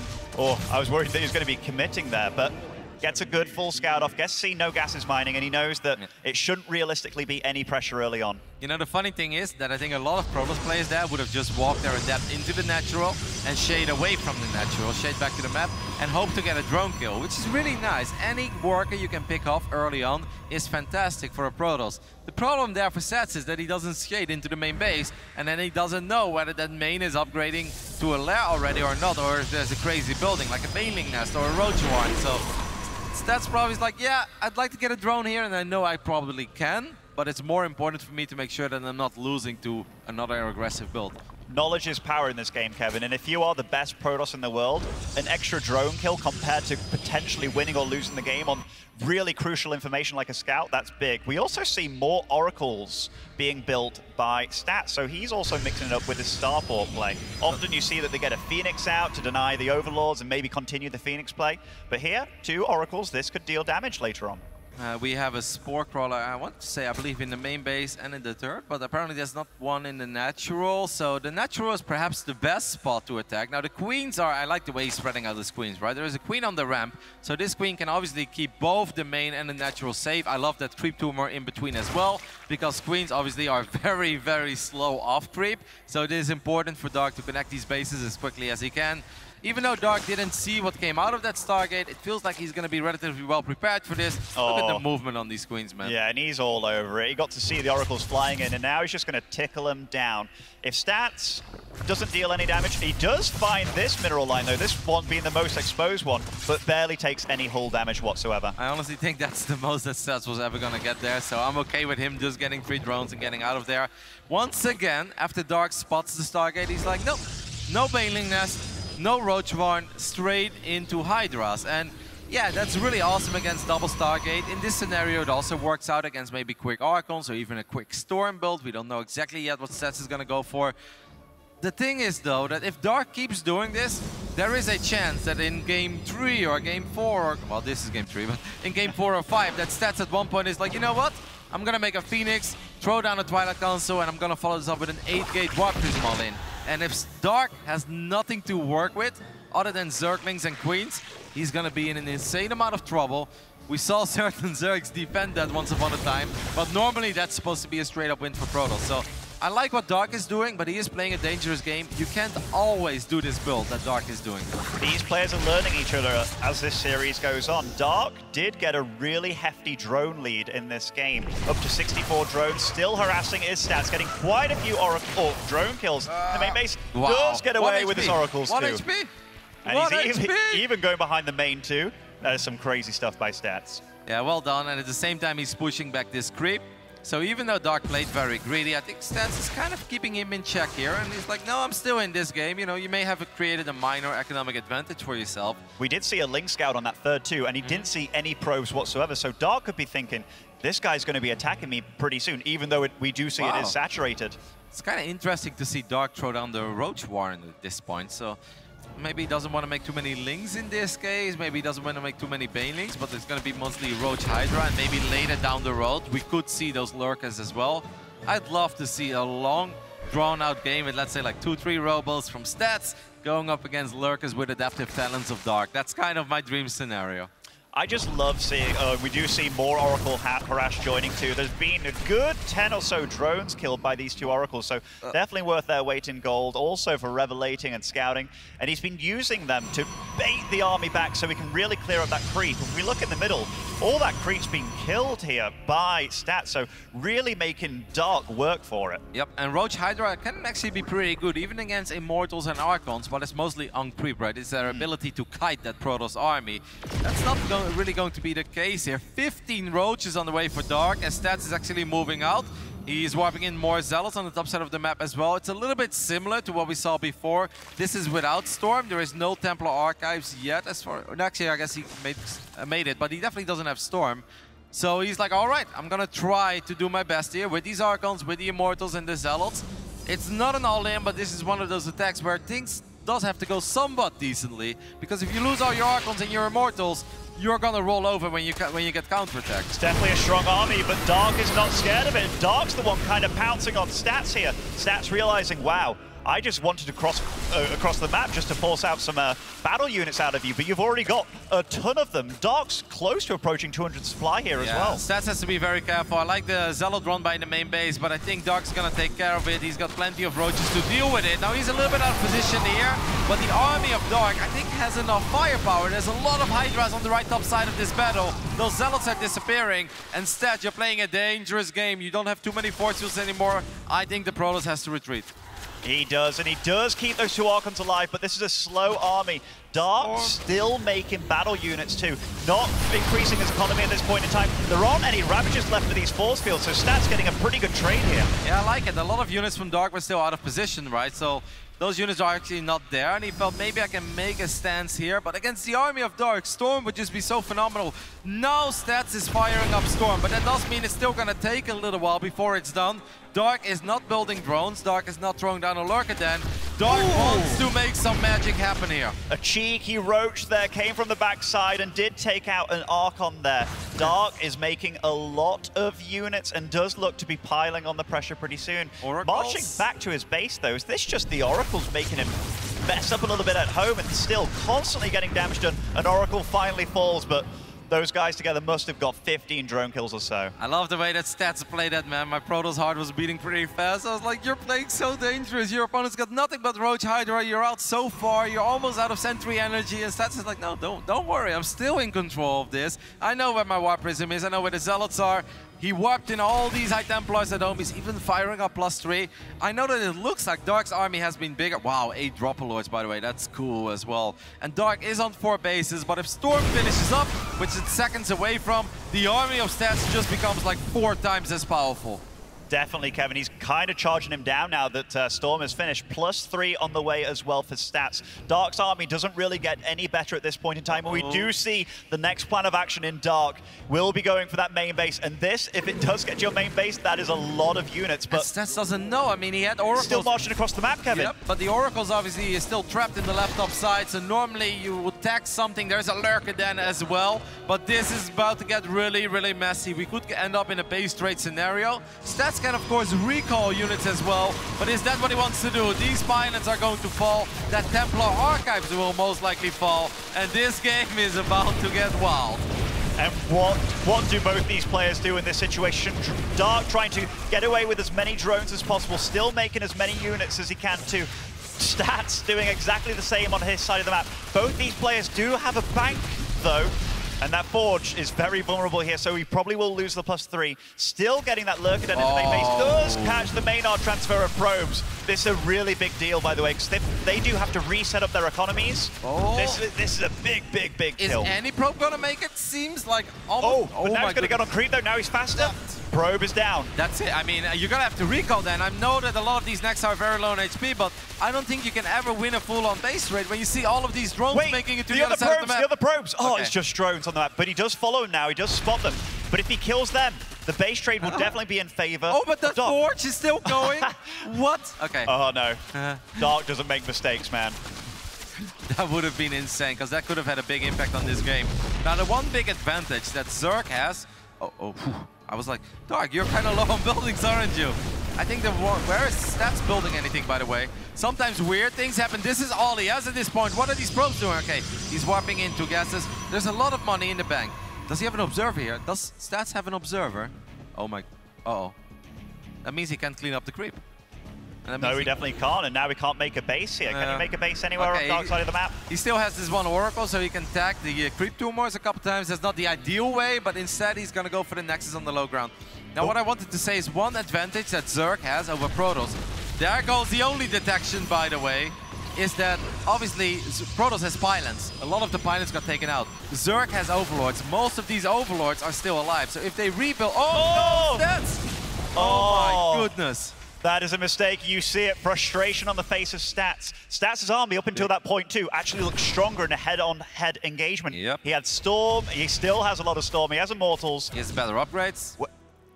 I was worried that he was going to be committing there, but gets a good full scout off. Gets to see no gases mining, and he knows that it shouldn't realistically be any pressure early on. You know, the funny thing is that I think a lot of Protoss players there would have just walked their Adept into the natural and shade away from the natural, shade back to the map, and hope to get a drone kill, which is really nice. Any worker you can pick off early on is fantastic for a Protoss. The problem there for Sats is that he doesn't shade into the main base, and then he doesn't know whether that main is upgrading to a lair already or not, or if there's a crazy building like a Baneling Nest or a Roach Warren. So Stats probably is like, yeah, I'd like to get a drone here, and I know I probably can, but it's more important for me to make sure that I'm not losing to another aggressive build. knowledge is power in this game, Kevin, and if you are the best Protoss in the world, an extra drone kill compared to potentially winning or losing the game on really crucial information like a scout, that's big. We also see more oracles being built by Stats, so he's also mixing it up with his starport play. Often you see that they get a Phoenix out to deny the Overlords and maybe continue the Phoenix play, but here, 2 oracles, this could deal damage later on. We have a Spore Crawler, I want to say, I believe in the main base and in the third, but apparently there's not one in the natural. So the natural is perhaps the best spot to attack. Now the queens are, I like the way he's spreading out his queens, right? There is a queen on the ramp, so this queen can obviously keep both the main and the natural safe. I love that creep tumor in between as well, because queens obviously are very, very slow off creep. So it is important for Dark to connect these bases as quickly as he can. Even though Dark didn't see what came out of that Stargate, it feels like he's going to be relatively well prepared for this. Look at the movement on these queens, man. Yeah, and he's all over it. He got to see the oracles flying in, and now he's just going to tickle them down. If Stats doesn't deal any damage, he does find this mineral line, though, this one being the most exposed one, but barely takes any hull damage whatsoever. I honestly think that's the most that Stats was ever going to get there, so I'm okay with him just getting 3 drones and getting out of there. Once again, after Dark spots the Stargate, he's like, nope, no Baneling Nest. No Roach Warren, straight into Hydras. And yeah, that's really awesome against double Stargate. In this scenario, it also works out against maybe quick Archons or even a quick Storm build. We don't know exactly yet what Stats is going to go for. The thing is, though, that if Dark keeps doing this, there is a chance that in Game 3 or Game 4, or, well, this is Game 3, but in Game 4 or 5, that Stats at one point is like, you know what? I'm going to make a Phoenix, throw down a Twilight Council, and I'm going to follow this up with an 8-gate Warp Prism all in. And if Dark has nothing to work with, other than Zerglings and Queens, he's going to be in an insane amount of trouble. We saw certain Zergs defend that once upon a time, but normally that's supposed to be a straight-up win for Protoss. So I like what Dark is doing, but he is playing a dangerous game. You can't always do this build that Dark is doing. These players are learning each other as this series goes on. Dark did get a really hefty drone lead in this game. Up to 64 drones, still harassing his Stats, getting quite a few drone kills. The main base does get away with his oracles too. 1 HP! And he's even going behind the main too. That is some crazy stuff by Stats. Yeah, well done. And at the same time, he's pushing back this creep. So even though Dark played very greedy, I think Stats is kind of keeping him in check here. And he's like, no, I'm still in this game. You know, you may have created a minor economic advantage for yourself. We did see a Link Scout on that third too, and he didn't see any probes whatsoever. So Dark could be thinking, this guy's going to be attacking me pretty soon, even though we do see it is saturated. It's kind of interesting to see Dark throw down the Roach Warren at this point. So maybe he doesn't want to make too many Lings in this case. Maybe he doesn't want to make too many Banelings, but it's going to be mostly Roach Hydra, and maybe later down the road we could see those Lurkers as well. I'd love to see a long, drawn-out game with, let's say, like 2-3 Robots from Stats going up against Lurkers with adaptive talents of Dark. That's kind of my dream scenario. I just love seeing, we do see more Oracle harass joining too. There's been a good 10 or so drones killed by these 2 Oracles, so definitely worth their weight in gold, also for revelating and scouting. And he's been using them to bait the army back so we can really clear up that creep. If we look in the middle, all that creep's been killed here by Stats, so really making Dark work for it. Yep, and Roach Hydra can actually be pretty good, even against Immortals and Archons, but it's mostly on creep, right? It's their ability to kite that Protoss army. That's not really going to be the case here. 15 Roaches on the way for Dark, and Stats is actually moving out. He's warping in more Zealots on the top side of the map as well. It's a little bit similar to what we saw before. This is without Storm. There is no Templar Archives yet. As far, actually, I guess he made it, but he definitely doesn't have Storm. So he's like, all right, I'm gonna try to do my best here with these Archons, with the Immortals and the Zealots. It's not an all-in, but this is one of those attacks where things does have to go somewhat decently, because if you lose all your Archons and your Immortals, you're gonna roll over when you get counterattacked. It's definitely a strong army, but Dark is not scared of it. Dark's the one kind of pouncing on Stats here. Stats realizing, wow, I just wanted to cross across the map just to force out some battle units out of you, but you've already got a ton of them. Dark's close to approaching 200 supply here as well. Stats has to be very careful. I like the Zealot run by in the main base, but I think Dark's gonna take care of it. He's got plenty of Roaches to deal with it. Now he's a little bit out of position here, but the army of Dark, I think, has enough firepower. There's a lot of Hydras on the right top side of this battle. Those Zealots are disappearing. Instead, you're playing a dangerous game. You don't have too many force fields anymore. I think the Protoss has to retreat. He does, and he does keep those 2 Archons alive, but this is a slow army. Dark still making battle units too, not increasing his economy at this point in time. There aren't any Ravagers left for these force fields, so Stats getting a pretty good trade here. Yeah, I like it. A lot of units from Dark were still out of position, right? So those units are actually not there, and he felt maybe I can make a stance here, but against the army of Dark, Storm would just be so phenomenal. Now Stats is firing up Storm, but that does mean it's still gonna take a little while before it's done. Dark is not building drones, Dark is not throwing down a Lurkaden. Dark wants to make some magic happen here. A cheeky Roach there came from the backside and did take out an Archon there. Dark is making a lot of units and does look to be piling on the pressure pretty soon. Oracles. Marching back to his base though, is this just the Oracles making him mess up a little bit at home and still constantly getting damage done? An Oracle finally falls, but those guys together must have got 15 drone kills or so. I love the way that Stats play that, man. My Protoss heart was beating pretty fast. I was like, you're playing so dangerous. Your opponent's got nothing but Roach Hydra. You're out so far. You're almost out of Sentry energy. And Stats is like, no, don't worry. I'm still in control of this. I know where my Warp Prism is. I know where the Zealots are. He warped in all these High Templars at home. He's even firing up +3. I know that it looks like Dark's army has been bigger. Wow, 8 Dropalords, by the way. That's cool as well. And Dark is on 4 bases, but if Storm finishes up, which it's seconds away from, the army of Stats just becomes like 4 times as powerful. Definitely, Kevin. He's kind of charging him down now that Storm has finished. +3 on the way as well for Stats. Dark's army doesn't really get any better at this point in time. And we do see the next plan of action in Dark will be going for that main base. And this, if it does get to your main base, that is a lot of units. But Stats doesn't know. I mean, he had Oracles. Still marching across the map, Kevin. Yep, but the Oracles obviously is still trapped in the left top side. So normally you would tag something. There's a Lurkaden as well. But this is about to get really, really messy. We could end up in a base trade scenario. Stats can, of course, recall units as well, but is that what he wants to do? These pilots are going to fall, that Templar Archives will most likely fall, and this game is about to get wild. And what do both these players do in this situation? Dark trying to get away with as many drones as possible, still making as many units as he can too. Stats doing exactly the same on his side of the map. Both these players do have a bank though, and that Forge is very vulnerable here, so he probably will lose the +3. Still getting that Lurkaden into the main base. Does catch the Maynard transfer of probes. This is a really big deal, by the way, because they do have to reset up their economies. This is a big kill. Is any probe gonna make it? Seems like almost. But now he's gonna get on creep though. Now he's faster. Probe is down. That's it. I mean, you're gonna have to recall then. I know that a lot of these necks are very low on HP, but I don't think you can ever win a full-on base raid when you see all of these drones making it to the other side of the map. The other probes. Oh, it's just drones on the map. But he does follow him now. He does spot them. But if he kills them, the base trade will definitely be in favor. Oh, but the Forge is still going. What? Okay. Oh no. Dark doesn't make mistakes, man. That would have been insane, because that could have had a big impact on this game. Now, the one big advantage that Zerg has... I was like, Dark, you're kind of low on buildings, aren't you? I think where is Stats building anything, by the way? Sometimes weird things happen. This is all he has at this point. What are these probes doing? Okay, he's warping into gases. There's a lot of money in the bank. Does he have an observer here? Does Stats have an observer? Oh my... Uh-oh. That means he can't clean up the creep. No, he definitely can't, and now we can't make a base here. Can you make a base anywhere on the dark side of the map? He still has this one Oracle, so he can tag the creep tumors a couple times. That's not the ideal way, but instead he's gonna go for the Nexus on the low ground. Now what I wanted to say is one advantage that Zerg has over Protoss. There goes the only detection, by the way, is that obviously Protoss has pilots. A lot of the pilots got taken out. Zerg has Overlords. Most of these Overlords are still alive, so if they rebuild... Oh, no, Stats! Oh my goodness. That is a mistake. You see it. Frustration on the face of Stats. Stats' army up until that point too actually looks stronger in a head-on-head engagement. Yep. He had Storm. He still has a lot of Storm. He has Immortals. He has better upgrades.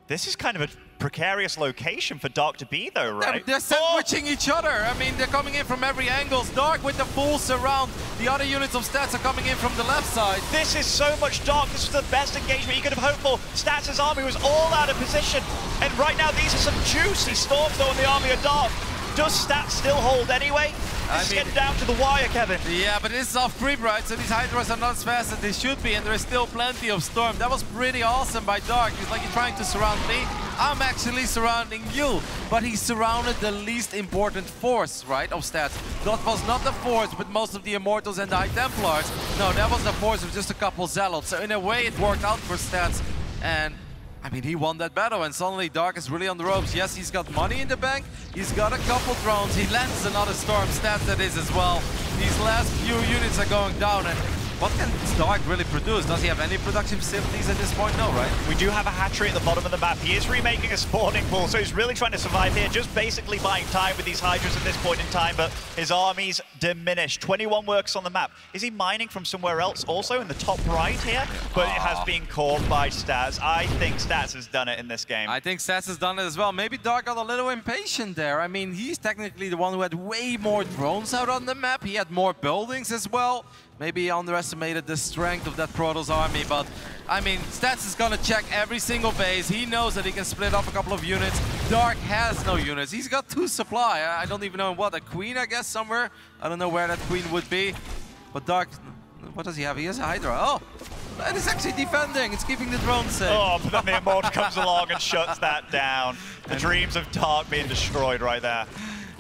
This is kind of a precarious location for Dark to be though, right? They're sandwiching each other. I mean, they're coming in from every angle. Dark with the full surround. The other units of Stats are coming in from the left side. This is so much Dark. This was the best engagement you could have hoped for. Stats' army was all out of position. And right now, these are some juicy storms though in the army of Dark. Does Stats still hold anyway? This is getting down to the wire, Kevin. Yeah, but this is off creep, right? So these Hydras are not as fast as they should be, and there is still plenty of Storm. That was pretty awesome by Dark. He's like, you're trying to surround me. I'm actually surrounding you. But he surrounded the least important force, right, of Stats. That was not the force with most of the Immortals and the High Templars. No, that was the force with just a couple Zealots. So in a way, it worked out for Stats. And I mean, he won that battle, and suddenly Dark is really on the ropes. Yes, he's got money in the bank. He's got a couple drones. He lands another Storm Stats that is as well. These last few units are going down, and what can Dark really produce? Does he have any production facilities at this point? No, right? We do have a hatchery at the bottom of the map. He is remaking a spawning pool, so he's really trying to survive here, just basically buying time with these Hydras at this point in time, but his army's diminished. 21 works on the map. Is he mining from somewhere else also in the top right here? But it has been caught by Stats. I think Stats has done it in this game. I think Stats has done it as well. Maybe Dark got a little impatient there. I mean, he's technically the one who had way more drones out on the map. He had more buildings as well. Maybe he underestimated the strength of that Protoss army, but I mean, Stats is gonna check every single base. He knows that he can split off a couple of units. Dark has no units. He's got 2 supply. I don't even know what, a queen, I guess, somewhere. I don't know where that queen would be. But Dark, what does he have? He has a Hydra. Oh, and it's actually defending. It's keeping the drones safe. Oh, but then the Immortal comes along and shuts that down. The dreams of Dark being destroyed right there.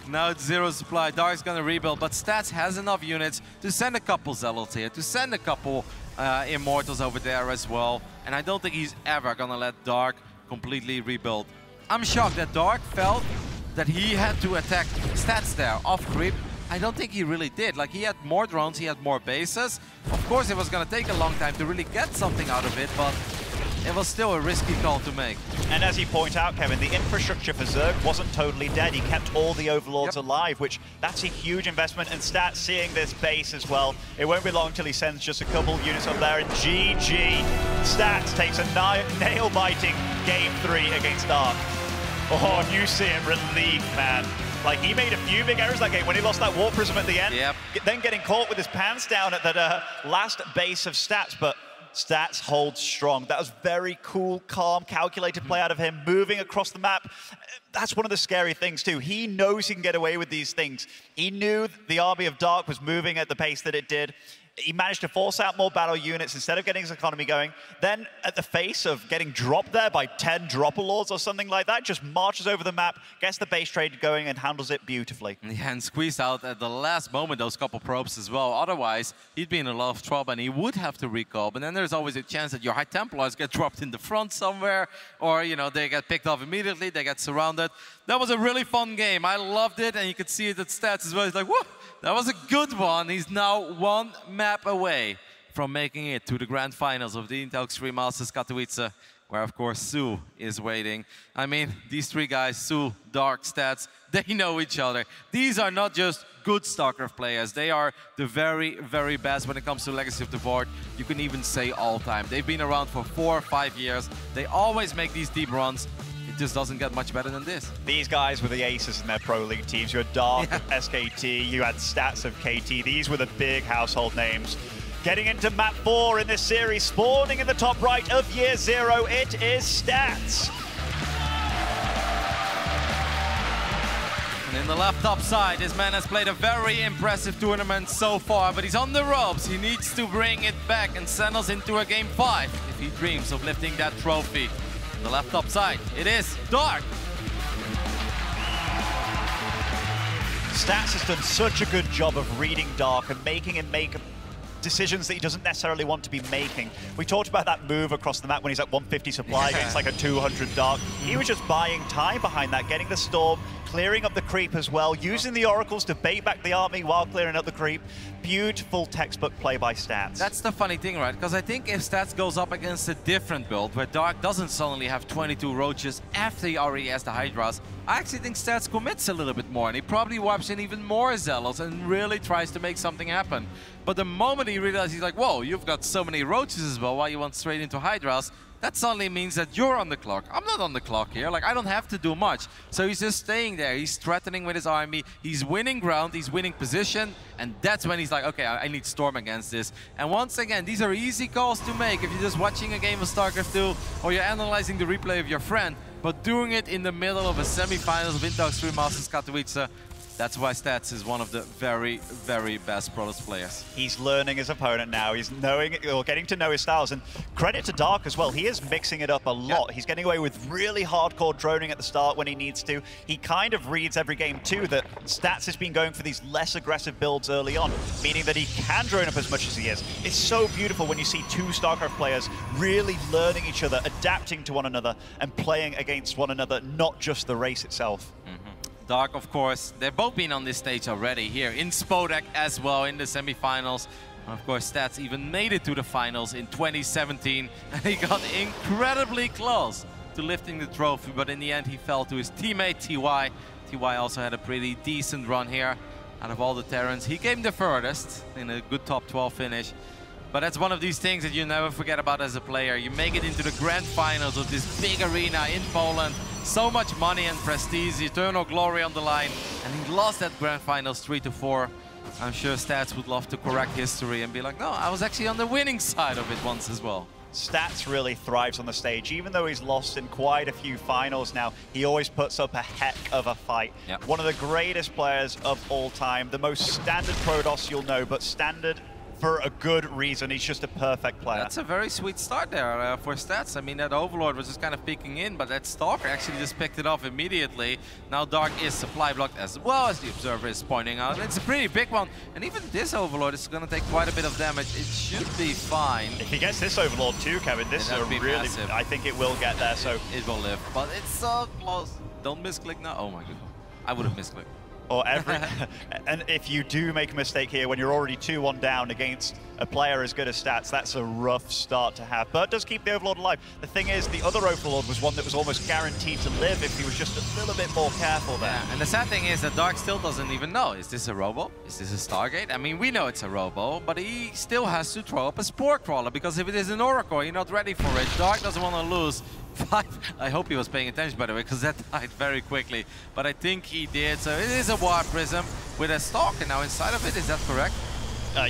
Now it's 0 supply. Dark's gonna rebuild, but Stats has enough units to send a couple Zealots here, to send a couple Immortals over there as well. And I don't think he's ever gonna let Dark completely rebuild. I'm shocked that Dark felt that he had to attack Stats there off creep. I don't think he really did. Like, he had more drones, he had more bases. Of course, it was gonna take a long time to really get something out of it, but it was still a risky call to make. And as you point out, Kevin, the infrastructure for Zerg wasn't totally dead. He kept all the Overlords alive, which that's a huge investment. And Stats seeing this base as well. It won't be long till he sends just a couple units up there. And GG, Stats takes a nail-biting Game 3 against Dark. Oh, and you see him relieved, man. Like, he made a few big errors that game when he lost that Warp Prism at the end. Then getting caught with his pants down at that last base of Stats, but Stats holds strong. That was very cool, calm, calculated play out of him, moving across the map. That's one of the scary things too. He knows he can get away with these things. He knew the army of Dark was moving at the pace that it did. He managed to force out more battle units instead of getting his economy going. Then, at the face of getting dropped there by 10 Dropper Lords or something like that, just marches over the map, gets the base trade going, and handles it beautifully. Yeah, and squeezed out at the last moment those couple probes as well. Otherwise, he'd be in a lot of trouble, and he would have to recall. But then there's always a chance that your High Templars get dropped in the front somewhere, or, you know, they get picked off immediately, they get surrounded. That was a really fun game. I loved it, and you could see it at Stats as well. He's like, whoa! That was a good one. He's now 1 map away from making it to the grand finals of the Intel Extreme Masters Katowice, where, of course, Sue is waiting. I mean, these 3 guys, Sue, Dark, Stats, they know each other. These are not just good StarCraft players. They are the very, very best when it comes to Legacy of the Void. You can even say all time. They've been around for 4 or 5 years. They always make these deep runs. Just doesn't get much better than this. These guys were the aces in their Pro League teams. You had Dark of SKT, you had Stats of KT. These were the big household names. Getting into map 4 in this series, spawning in the top right of Year 0, it is Stats. And in the left top side, this man has played a very impressive tournament so far, but he's on the ropes. He needs to bring it back and send us into a Game 5 if he dreams of lifting that trophy. The left top side, it is Dark. Stats has done such a good job of reading Dark and making him make decisions that he doesn't necessarily want to be making. We talked about that move across the map when he's at 150 supply against like a 200 Dark. He was just buying time behind that, getting the Storm, clearing up the creep as well, using the Oracles to bait back the army while clearing up the creep. Beautiful textbook play by Stats. That's the funny thing, right? Because I think if Stats goes up against a different build, where Dark doesn't suddenly have 22 Roaches after he already has the Hydras, I actually think Stats commits a little bit more, and he probably wipes in even more Zealots and really tries to make something happen. But the moment he realizes, he's like, whoa, you've got so many Roaches as well, why you want straight into Hydras? That suddenly means that you're on the clock. I'm not on the clock here. Like, I don't have to do much. So he's just staying there. He's threatening with his army. He's winning ground. He's winning position. And that's when he's like, okay, I need Storm against this. And once again, these are easy calls to make if you're just watching a game of StarCraft II or you're analyzing the replay of your friend. But doing it in the middle of a semifinals of Intel Extreme Masters Katowice, That's why Stats is one of the very, very best Protoss players. He's learning his opponent now. He's knowing or getting to know his styles. And credit to Dark as well. He is mixing it up a lot. He's getting away with really hardcore droning at the start when he needs to. He kind of reads every game too that Stats has been going for these less aggressive builds early on, meaning that he can drone up as much as he is. It's so beautiful when you see two StarCraft players really learning each other, adapting to one another, and playing against one another, not just the race itself. Dark, of course, they've both been on this stage already here in Spodek as well in the semifinals. And of course, Stats even made it to the finals in 2017. And he got incredibly close to lifting the trophy, but in the end he fell to his teammate TY. TY also had a pretty decent run here. Out of all the Terrans, he came the furthest in a good top 12 finish. But that's one of these things that you never forget about as a player. You make it into the grand finals of this big arena in Poland. So much money and prestige, eternal glory on the line. And he lost that grand finals 3-4. I'm sure Stats would love to correct history and be like, no, I was actually on the winning side of it once as well. Stats really thrives on the stage. Even though he's lost in quite a few finals now, he always puts up a heck of a fight. Yep. One of the greatest players of all time. The most standard Protoss you'll know, but standard for a good reason. He's just a perfect player. That's a very sweet start there for Stats. I mean, that Overlord was just kind of peeking in, but that Stalker actually just picked it off immediately. Now Dark is supply blocked as well, as the Observer is pointing out. It's a pretty big one, and even this Overlord is going to take quite a bit of damage. It should be fine. If he gets this Overlord too, Kevin, this is a really... massive. I think it will get there, so... It will live, but it's so close. Don't misclick now. Oh my god. I would have misclicked. Or every, and if you do make a mistake here when you're already 2-1 down against a player as good as Stats, that's a rough start to have. But it does keep the Overlord alive. The thing is, the other Overlord was one that was almost guaranteed to live if he was just a little bit more careful there. Yeah, and the sad thing is that Dark still doesn't even know. Is this a Robo? Is this a Stargate? I mean, we know it's a Robo, but he still has to throw up a Spore Crawler, because if it is an Oracle, you're not ready for it. Dark doesn't want to lose 5. I hope he was paying attention, by the way, because that died very quickly. But I think he did. So it is a Warp Prism with a Stalker now inside of it. Is that correct?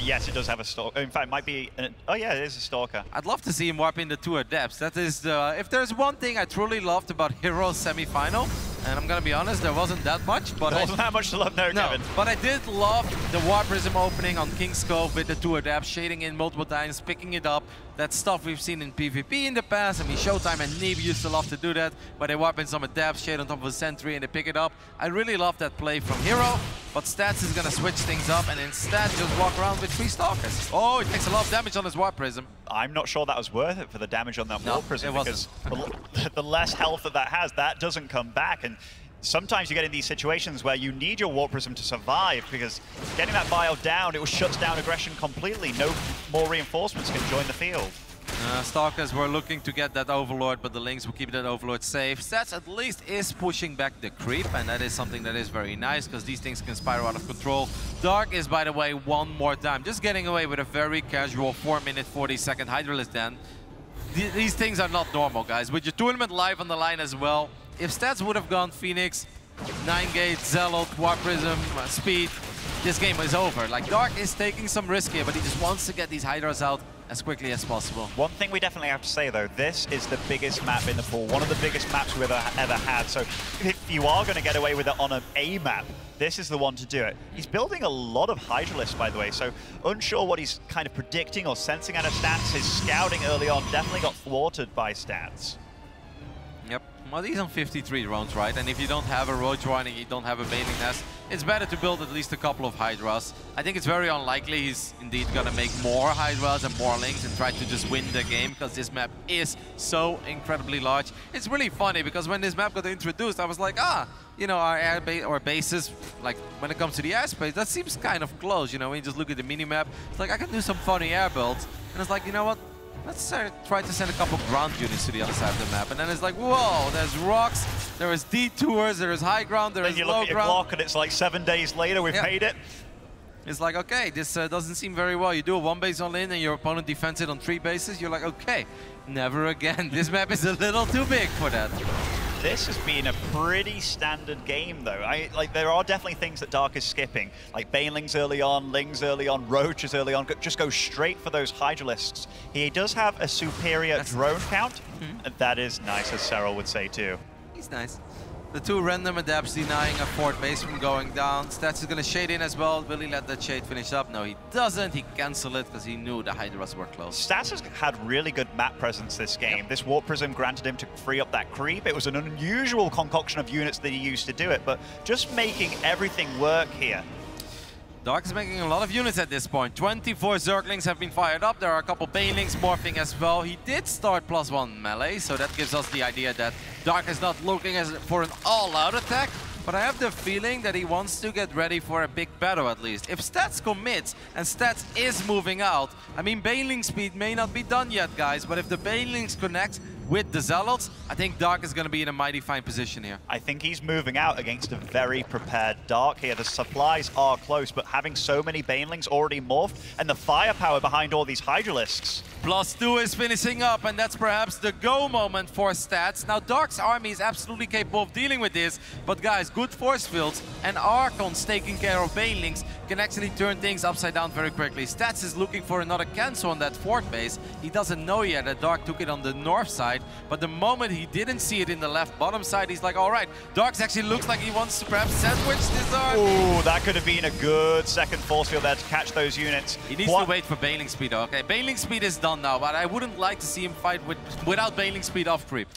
Yes, it does have a Stalker. In fact, it might be... oh, yeah, it is a Stalker. I'd love to see him warp into 2 Adepts. That is the... If there's one thing I truly loved about Heroes semi-final, and I'm going to be honest, there wasn't that much, but there wasn't that much to love there, Kevin. But I did love the Warp Prism opening on King's Cove with the 2 Adepts, shading in multiple times, picking it up. That's stuff we've seen in PvP in the past. I mean, Showtime and Neve used to love to do that, where they warp in some Adepts, shade on top of a Sentry, and they pick it up. I really love that play from Hero, but Stats is going to switch things up and instead just walk around with 3 Stalkers. Oh, he takes a lot of damage on his Warp Prism. I'm not sure that was worth it for the damage on that Warp Prism, because the less health that has, that doesn't come back. And sometimes you get in these situations where you need your Warp Prism to survive, because getting that bio down, it shuts down aggression completely. No more reinforcements can join the field. Stalkers were looking to get that Overlord, but the Lynx will keep that Overlord safe. Stats at least is pushing back the creep, and that is something that is very nice, because these things can spiral out of control. Dark is, by the way, one more time just getting away with a very casual 4-minute 40-second Hydralisk Den. These things are not normal, guys. With your tournament live on the line as well, if Stats would have gone Phoenix, 9-gate, Zealot, Warp Prism, Speed, this game is over. Like, Dark is taking some risk here, but he just wants to get these Hydras out as quickly as possible. One thing we definitely have to say, though, this is the biggest map in the pool, one of the biggest maps we've ever had. So if you are going to get away with it on an A map, this is the one to do it. He's building a lot of Hydralisks, by the way, so unsure what he's kind of predicting or sensing out of Stats. His scouting early on definitely got thwarted by Stats. Yep. Well, he's on 53 drones, right? And if you don't have a Roach Warning, you don't have a Baiting Nest, it's better to build at least a couple of Hydras. I think it's very unlikely he's indeed gonna make more Hydras and more Lynx and try to just win the game, because this map is so incredibly large. It's really funny, because when this map got introduced, I was like, you know, our air base or bases, like when it comes to the airspace, that seems kind of close, you know, when you just look at the mini-map. It's like, I can do some funny air builds. And it's like, you know what? Let's try to send a couple ground units to the other side of the map. And then it's like, whoa, there's rocks, there is detours, there is high ground, there is low ground. Then you look at your clock and it's like 7 days later, we've made it. It's like, okay, this doesn't seem very well. You do a 1 base all in and your opponent defends it on 3 bases. You're like, okay, never again. This map is a little too big for that. This has been a pretty standard game, though. There are definitely things that Dark is skipping, like Banelings early on, Lings early on, Roaches early on. Just go straight for those Hydralisks. He does have a superior drone count, and that is nice, as Cyril would say too. He's nice. The two random adapts denying a fourth base from going down. Stats is going to shade in as well. Will he let that shade finish up? No, he doesn't. He canceled it because he knew the Hydras were close. Stats has had really good map presence this game. This Warp Prism granted him to free up that creep. It was an unusual concoction of units that he used to do it, but just making everything work here. Dark is making a lot of units at this point. 24 Zerglings have been fired up. There are a couple Banelings morphing as well. He did start +1 melee, so that gives us the idea that Dark is not looking for an all-out attack. But I have the feeling that he wants to get ready for a big battle at least. If Stats commits and Stats is moving out, I mean, Baneling speed may not be done yet, guys, but if the Banelings connect with the Zealots, I think Dark is going to be in a mighty fine position here. I think he's moving out against a very prepared Dark here. The supplies are close, but having so many Banelings already morphed and the firepower behind all these Hydralisks. +2 is finishing up, and that's perhaps the go moment for Stats. Now, Dark's army is absolutely capable of dealing with this, but guys, good force fields and Archons taking care of Banelings can actually turn things upside down very quickly. Stats is looking for another cancel on that fourth base. He doesn't know yet that Dark took it on the north side, but the moment he didn't see it in the left bottom side, he's like, all right, Dark's actually looks like he wants to perhaps sandwich this army. Ooh, that could have been a good second force field there to catch those units. He needs to wait for Baneling speed, okay? Baneling speed is done now, but I wouldn't like to see him fight without Baneling speed off creep.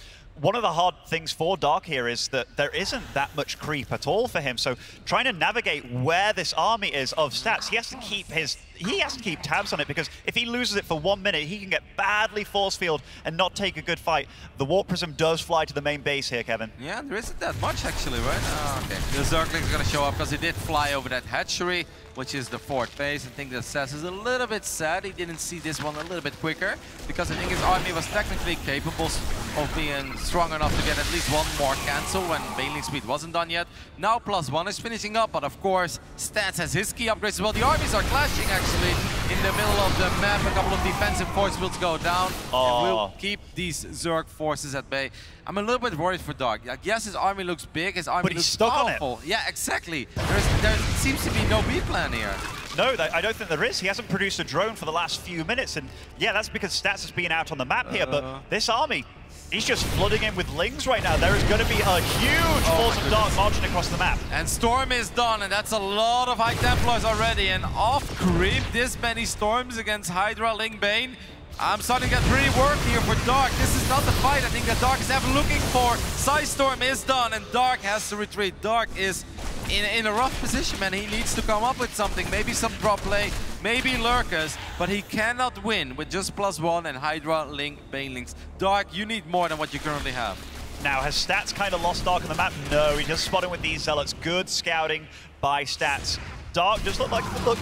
One of the hard things for Dark here is that there isn't that much creep at all for him. So trying to navigate where this army is of Stats, he has to keep tabs on it, because if he loses it for 1 minute, he can get badly force field and not take a good fight. The Warp Prism does fly to the main base here, Kevin. Yeah, there isn't that much actually, right? Oh, okay. The Zergling's gonna show up because he did fly over that hatchery, which is the fourth base. I think that Stats is a little bit sad he didn't see this one a little bit quicker, because I think his army was technically capable of being strong enough to get at least one more cancel when Baneling speed wasn't done yet. Now +1 is finishing up, but of course Stats has his key upgrades as well. The armies are clashing actually in the middle of the map. A couple of defensive force fields go down. And we'll keep these Zerg forces at bay. I'm a little bit worried for Dark. Like, yes, his army looks big, his army looks powerful. Yeah, exactly. There seems to be no B plan here. No, I don't think there is. He hasn't produced a drone for the last few minutes, and yeah, that's because Stats has been out on the map here, but this army, he's just flooding in with Lings right now. There is going to be a huge force of Dark marching across the map. And Storm is done, and that's a lot of High Templars already, and off creep, this many Storms against Hydra, Ling, Bane. I'm starting to get pretty worried here for Dark. This is not the fight I think that Dark is ever looking for. Side Storm is done, and Dark has to retreat. Dark is in a rough position, man. He needs to come up with something. Maybe some drop play, maybe Lurkers, but he cannot win with just +1 and Hydra, Link, Banelings. Dark, you need more than what you currently have. Now, has Stats kind of lost Dark on the map? No, he just spotted with these Zealots. Good scouting by Stats. Dark does look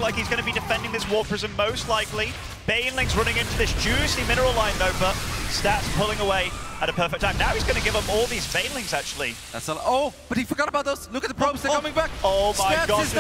like he's going to be defending this Warp Prism most likely. Baneling's running into this juicy mineral line though, but Stats pulling away at a perfect time. Now he's going to give them all these Banelings actually. That's a oh, but he forgot about those. Look at the probes, they're coming back. Oh my gosh.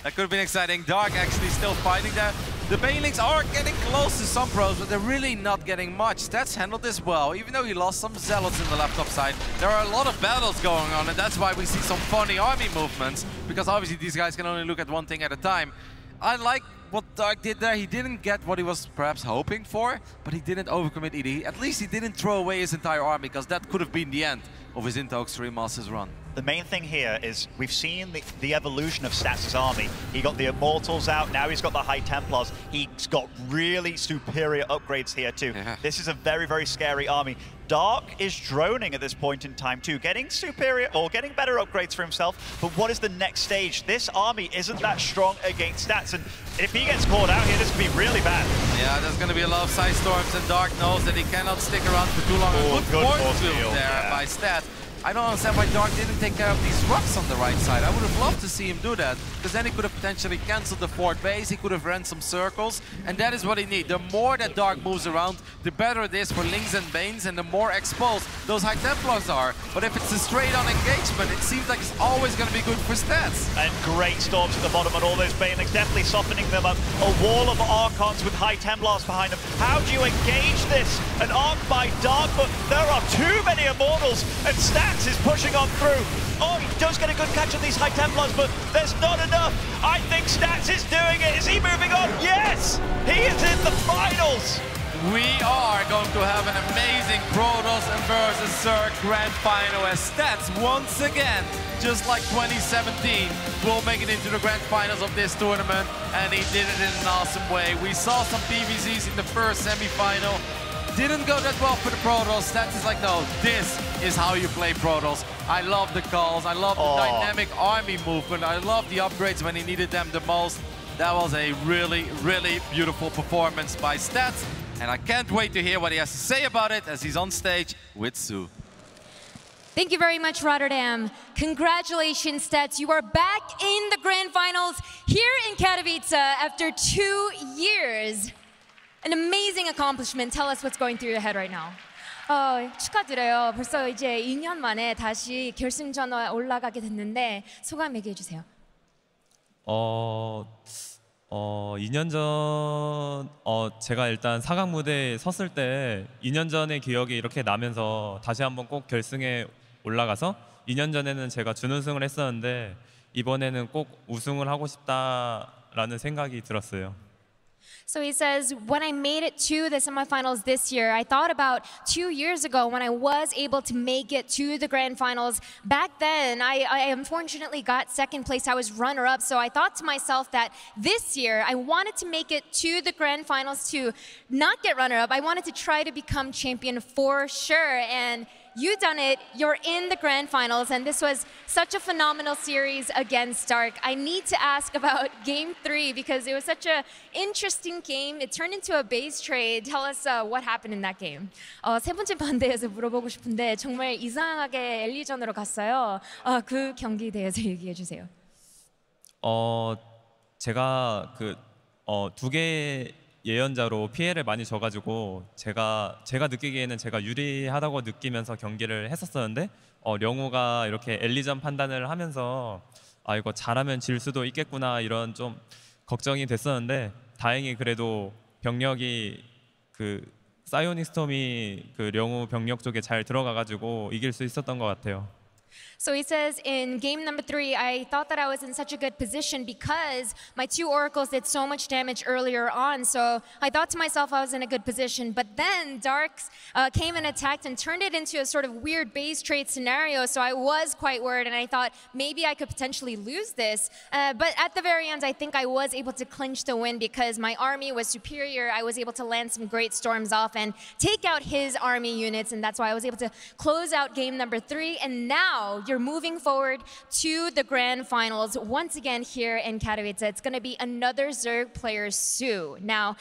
That could have been exciting. Dark actually still fighting there. The Banelings are getting close to some probes, but they're really not getting much. Stats handled this well, even though he lost some Zealots in the laptop side. There are a lot of battles going on, and that's why we see some funny army movements, because obviously these guys can only look at one thing at a time. I like what Dark did there. He didn't get what he was perhaps hoping for, but he didn't overcommit either. At least he didn't throw away his entire army, because that could have been the end of his Into Extreme Masters run. The main thing here is we've seen the evolution of Stats' army. He got the Immortals out, now he's got the High Templars. He's got really superior upgrades here too. Yeah. This is a very, very scary army. Dark is droning at this point in time too, getting superior or getting better upgrades for himself, but what is the next stage? This army isn't that strong against Stats, and if he gets caught out here, this could be really bad. Yeah, there's going to be a lot of side storms, and Dark knows that he cannot stick around for too long. A good force field there by Stats. I don't understand why Dark didn't take care of these rocks on the right side. I would have loved to see him do that, because then he could have potentially cancelled the fourth base, he could have ran some circles, and that is what he needs. The more that Dark moves around, the better it is for Lings and Banes, and the more exposed those High Templars are. But if it's a straight-on engagement, it seems like it's always going to be good for Stats. And great storms at the bottom on all those Banelings, definitely softening them up. A wall of Archons with High Templars behind them. How do you engage this? An Arc by Dark, but there are too many Immortals, and Stats is pushing on through. Oh, he does get a good catch on these High Templars, but there's not enough. I think Stats is doing it. Is he moving on? Yes! He is in the finals! we are going to have an amazing Protoss versus Zerg Grand Final as Stats once again, just like 2017, will make it into the Grand Finals of this tournament, and he did it in an awesome way. We saw some PVZs in the first semi-final. Didn't go that well for the Protoss. Stats is like, no, this is how you play Protoss. I love the calls, I love the dynamic army movement, I love the upgrades when he needed them the most. That was a really, really beautiful performance by Stats, and I can't wait to hear what he has to say about it as he's on stage with Sue. Thank you very much, Rotterdam. Congratulations, Stats. You are back in the Grand Finals here in Katowice after 2 years. An amazing accomplishment. Tell us what's going through your head right now. 축하드려요. 벌써 이제 2년 만에 다시 결승전에 올라가게 됐는데 소감 얘기해 주세요. 2년 전 제가 일단 4강 무대에 섰을 때 2년 전의 기억이 이렇게 나면서 다시 한번 꼭 결승에 올라가서 2년 전에는 제가 준우승을 했었는데 이번에는 꼭 우승을 하고 싶다라는 생각이 들었어요. So he says, when I made it to the semifinals this year, I thought about 2 years ago when I was able to make it to the grand finals. Back then, I unfortunately got second place. I was runner-up, so I thought to myself that this year, I wanted to make it to the grand finals to not get runner-up. I wanted to try to become champion for sure, and you done it. You're in the grand finals, and this was such a phenomenal series against Dark. I need to ask about Game 3 because it was such an interesting game. It turned into a base trade. Tell us what happened in that game. 세 번째 반대에서 물어보고 싶은데 정말 이상하게 엘리전으로 갔어요. 그 경기에 대해서 얘기해 주세요. 제가 두 개 예언자로 피해를 많이 져가지고 제가 느끼기에는 제가 유리하다고 느끼면서 경기를 했었었는데 령우가 이렇게 엘리전 판단을 하면서 이거 잘하면 질 수도 있겠구나 이런 좀 걱정이 됐었는데 다행히 그래도 병력이 사이오닉 스톰이 령우 병력 쪽에 잘 들어가가지고 이길 수 있었던 것 같아요. So he says in game number 3, I thought that I was in such a good position because my 2 oracles did so much damage earlier on. So I thought to myself I was in a good position. But then Darks came and attacked and turned it into a sort of weird base trade scenario. So I was quite worried and I thought maybe I could potentially lose this. But at the very end, I think I was able to clinch the win because my army was superior. I was able to land some great storms off and take out his army units. And that's why I was able to close out game number 3. And now you're moving forward to the grand finals once again here in Katowice. It's going to be another Zerg player, Sue. Now,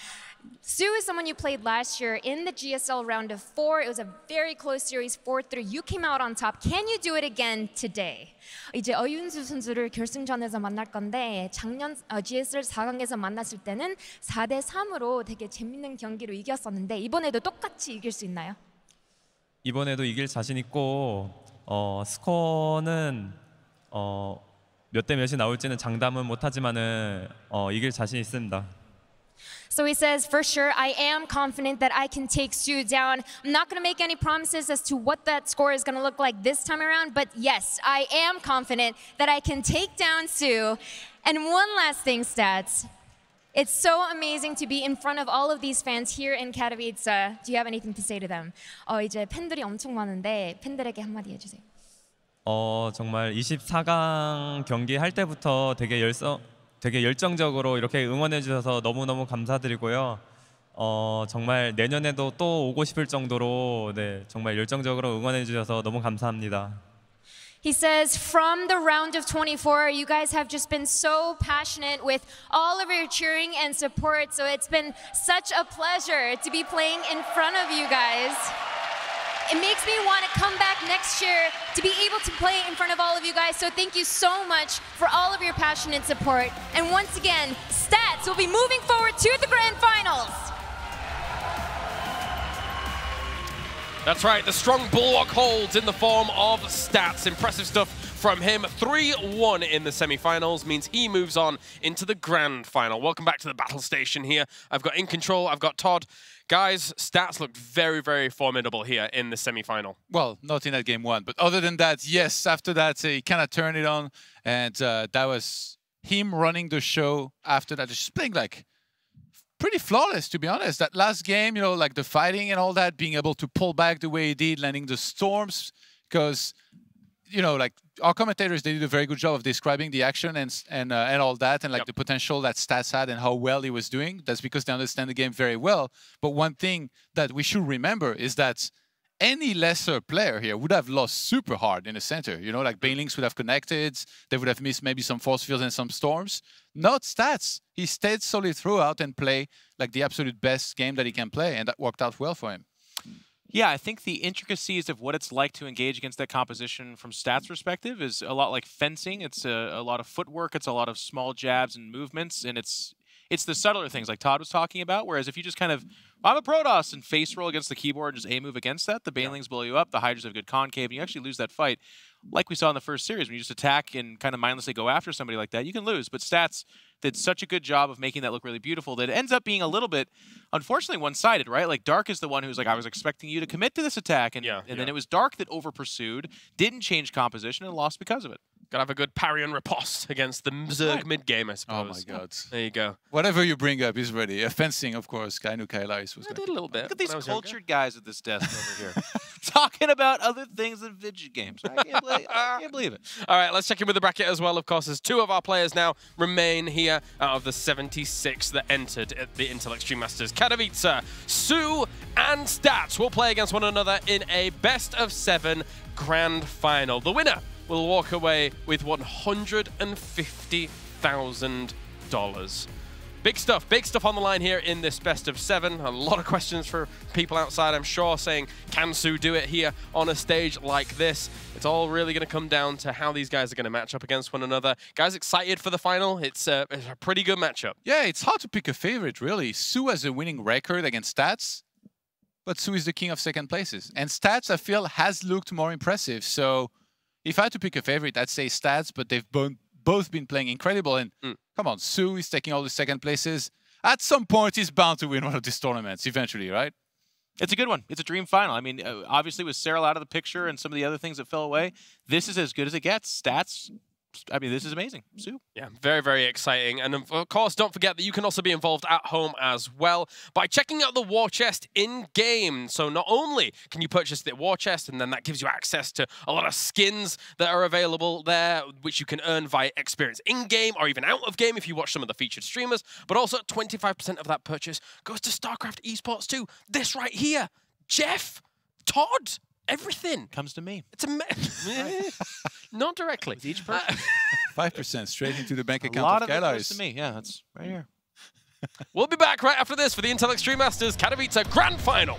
Sue is someone you played last year in the GSL round of 4. It was a very close series, 4-3. You came out on top. Can you do it again today? 이제 어윤수 선수를 결승전에서 만날 건데 작년 GSL 4강에서 만났을 때는 4-3으로 되게 재밌는 경기로 이겼었는데 이번에도 똑같이 이길 수 있나요? 이번에도 이길 자신 있고 스코어는 몇 대 몇이 나올지는 장담은 못하지만은 이길 자신 있습니다. So he says, for sure, I am confident that I can take Sue down. I'm not going to make any promises as to what that score is going to look like this time around, but yes, I am confident that I can take down Sue. And one last thing, Stats. It's so amazing to be in front of all of these fans here in Katowice. Do you have anything to say to them? 이제 팬들이 엄청 많은데 팬들에게 한마디 해주세요. 정말 24강 경기 할 때부터 되게 열정적으로 이렇게 응원해 주셔서 너무너무 감사드리고요. 정말 내년에도 또 오고 싶을 정도로 정말 열정적으로 응원해 주셔서 너무 감사합니다. He says, from the round of 24, you guys have just been so passionate with all of your cheering and support. So it's been such a pleasure to be playing in front of you guys. It makes me want to come back next year to be able to play in front of all of you guys. So thank you so much for all of your passionate support. And once again, Stats will be moving forward to the grand finals. That's right, the strong bulwark holds in the form of Stats. Impressive stuff from him. 3-1 in the semi-finals means he moves on into the grand final. Welcome back to the battle station here. I've got In Control, I've got Todd. Guys, Stats looked very, very formidable here in the semi-final. Well, not in that game 1, but other than that, yes, after that, he kind of turned it on, and that was him running the show after that, just playing like pretty flawless, to be honest. That last game, you know, like the fighting and all that, being able to pull back the way he did, landing the storms, because, you know, like our commentators, they did a very good job of describing the action and all that, and like the potential that Stats had and how well he was doing. That's because they understand the game very well. But one thing that we should remember is that any lesser player here would have lost super hard in the center. You know, like Banelings would have connected. They would have missed maybe some force fields and some storms. Not Stats. He stayed solid throughout and played like the absolute best game that he can play, and that worked out well for him. Yeah, I think the intricacies of what it's like to engage against that composition from Stats perspective is a lot like fencing. It's a lot of footwork. It's a lot of small jabs and movements, and it's the subtler things like Todd was talking about, whereas if you just kind of, I'm a Protoss, and face roll against the keyboard and just A-move against that, the Banelings blow you up, the Hydras have good concave, and you actually lose that fight. Like we saw in the first series, when you just attack and kind of mindlessly go after somebody like that, you can lose. But Stats did such a good job of making that look really beautiful that it ends up being a little bit, unfortunately, one-sided, right? Like Dark is the one who's like, I was expecting you to commit to this attack, and then it was Dark that over-pursued, didn't change composition, and lost because of it. Gotta have a good parry and riposte against the Zerg mid-game, I suppose. Oh my god. There you go. Whatever you bring up is ready. Fencing, of course. I knew Kailaris was I did a little bit. Look at these cultured guys at this desk over here. Talking about other things than video games. I can't believe it. All right, let's check in with the bracket as well, of course, as 2 of our players now remain here out of the 76 that entered at the Intel Extreme Masters. Katowice, Sue, and Stats will play against one another in a best-of-7 grand final. The winner will walk away with $150,000. Big stuff on the line here in this best-of-7. A lot of questions for people outside, I'm sure, saying, can Sue do it here on a stage like this? It's all really going to come down to how these guys are going to match up against one another. Guys excited for the final? It's a pretty good matchup. Yeah, it's hard to pick a favorite, really. Sue has a winning record against Stats, but Sue is the king of second places. And Stats, I feel, has looked more impressive. So if I had to pick a favorite, I'd say Stats, but they've both been playing incredible. And come on, Sue is taking all the second places. At some point, he's bound to win one of these tournaments eventually, right? It's a good one. It's a dream final. I mean, obviously with Cyril out of the picture and some of the other things that fell away, this is as good as it gets. Stats, I mean, this is amazing. Sue. Yeah, very, very exciting. And of course, don't forget that you can also be involved at home as well by checking out the war chest in-game. So not only can you purchase the war chest, and then that gives you access to a lot of skins that are available there, which you can earn via experience in-game or even out of game if you watch some of the featured streamers, but also 25% of that purchase goes to StarCraft Esports 2. This right here. Jeff, Todd, everything comes to me. It's not directly. With each person. 5% straight into the bank account a lot of it Kailaris. goes to me. Yeah, that's right here. We'll be back right after this for the Intel Extreme Masters Katowice Grand Final.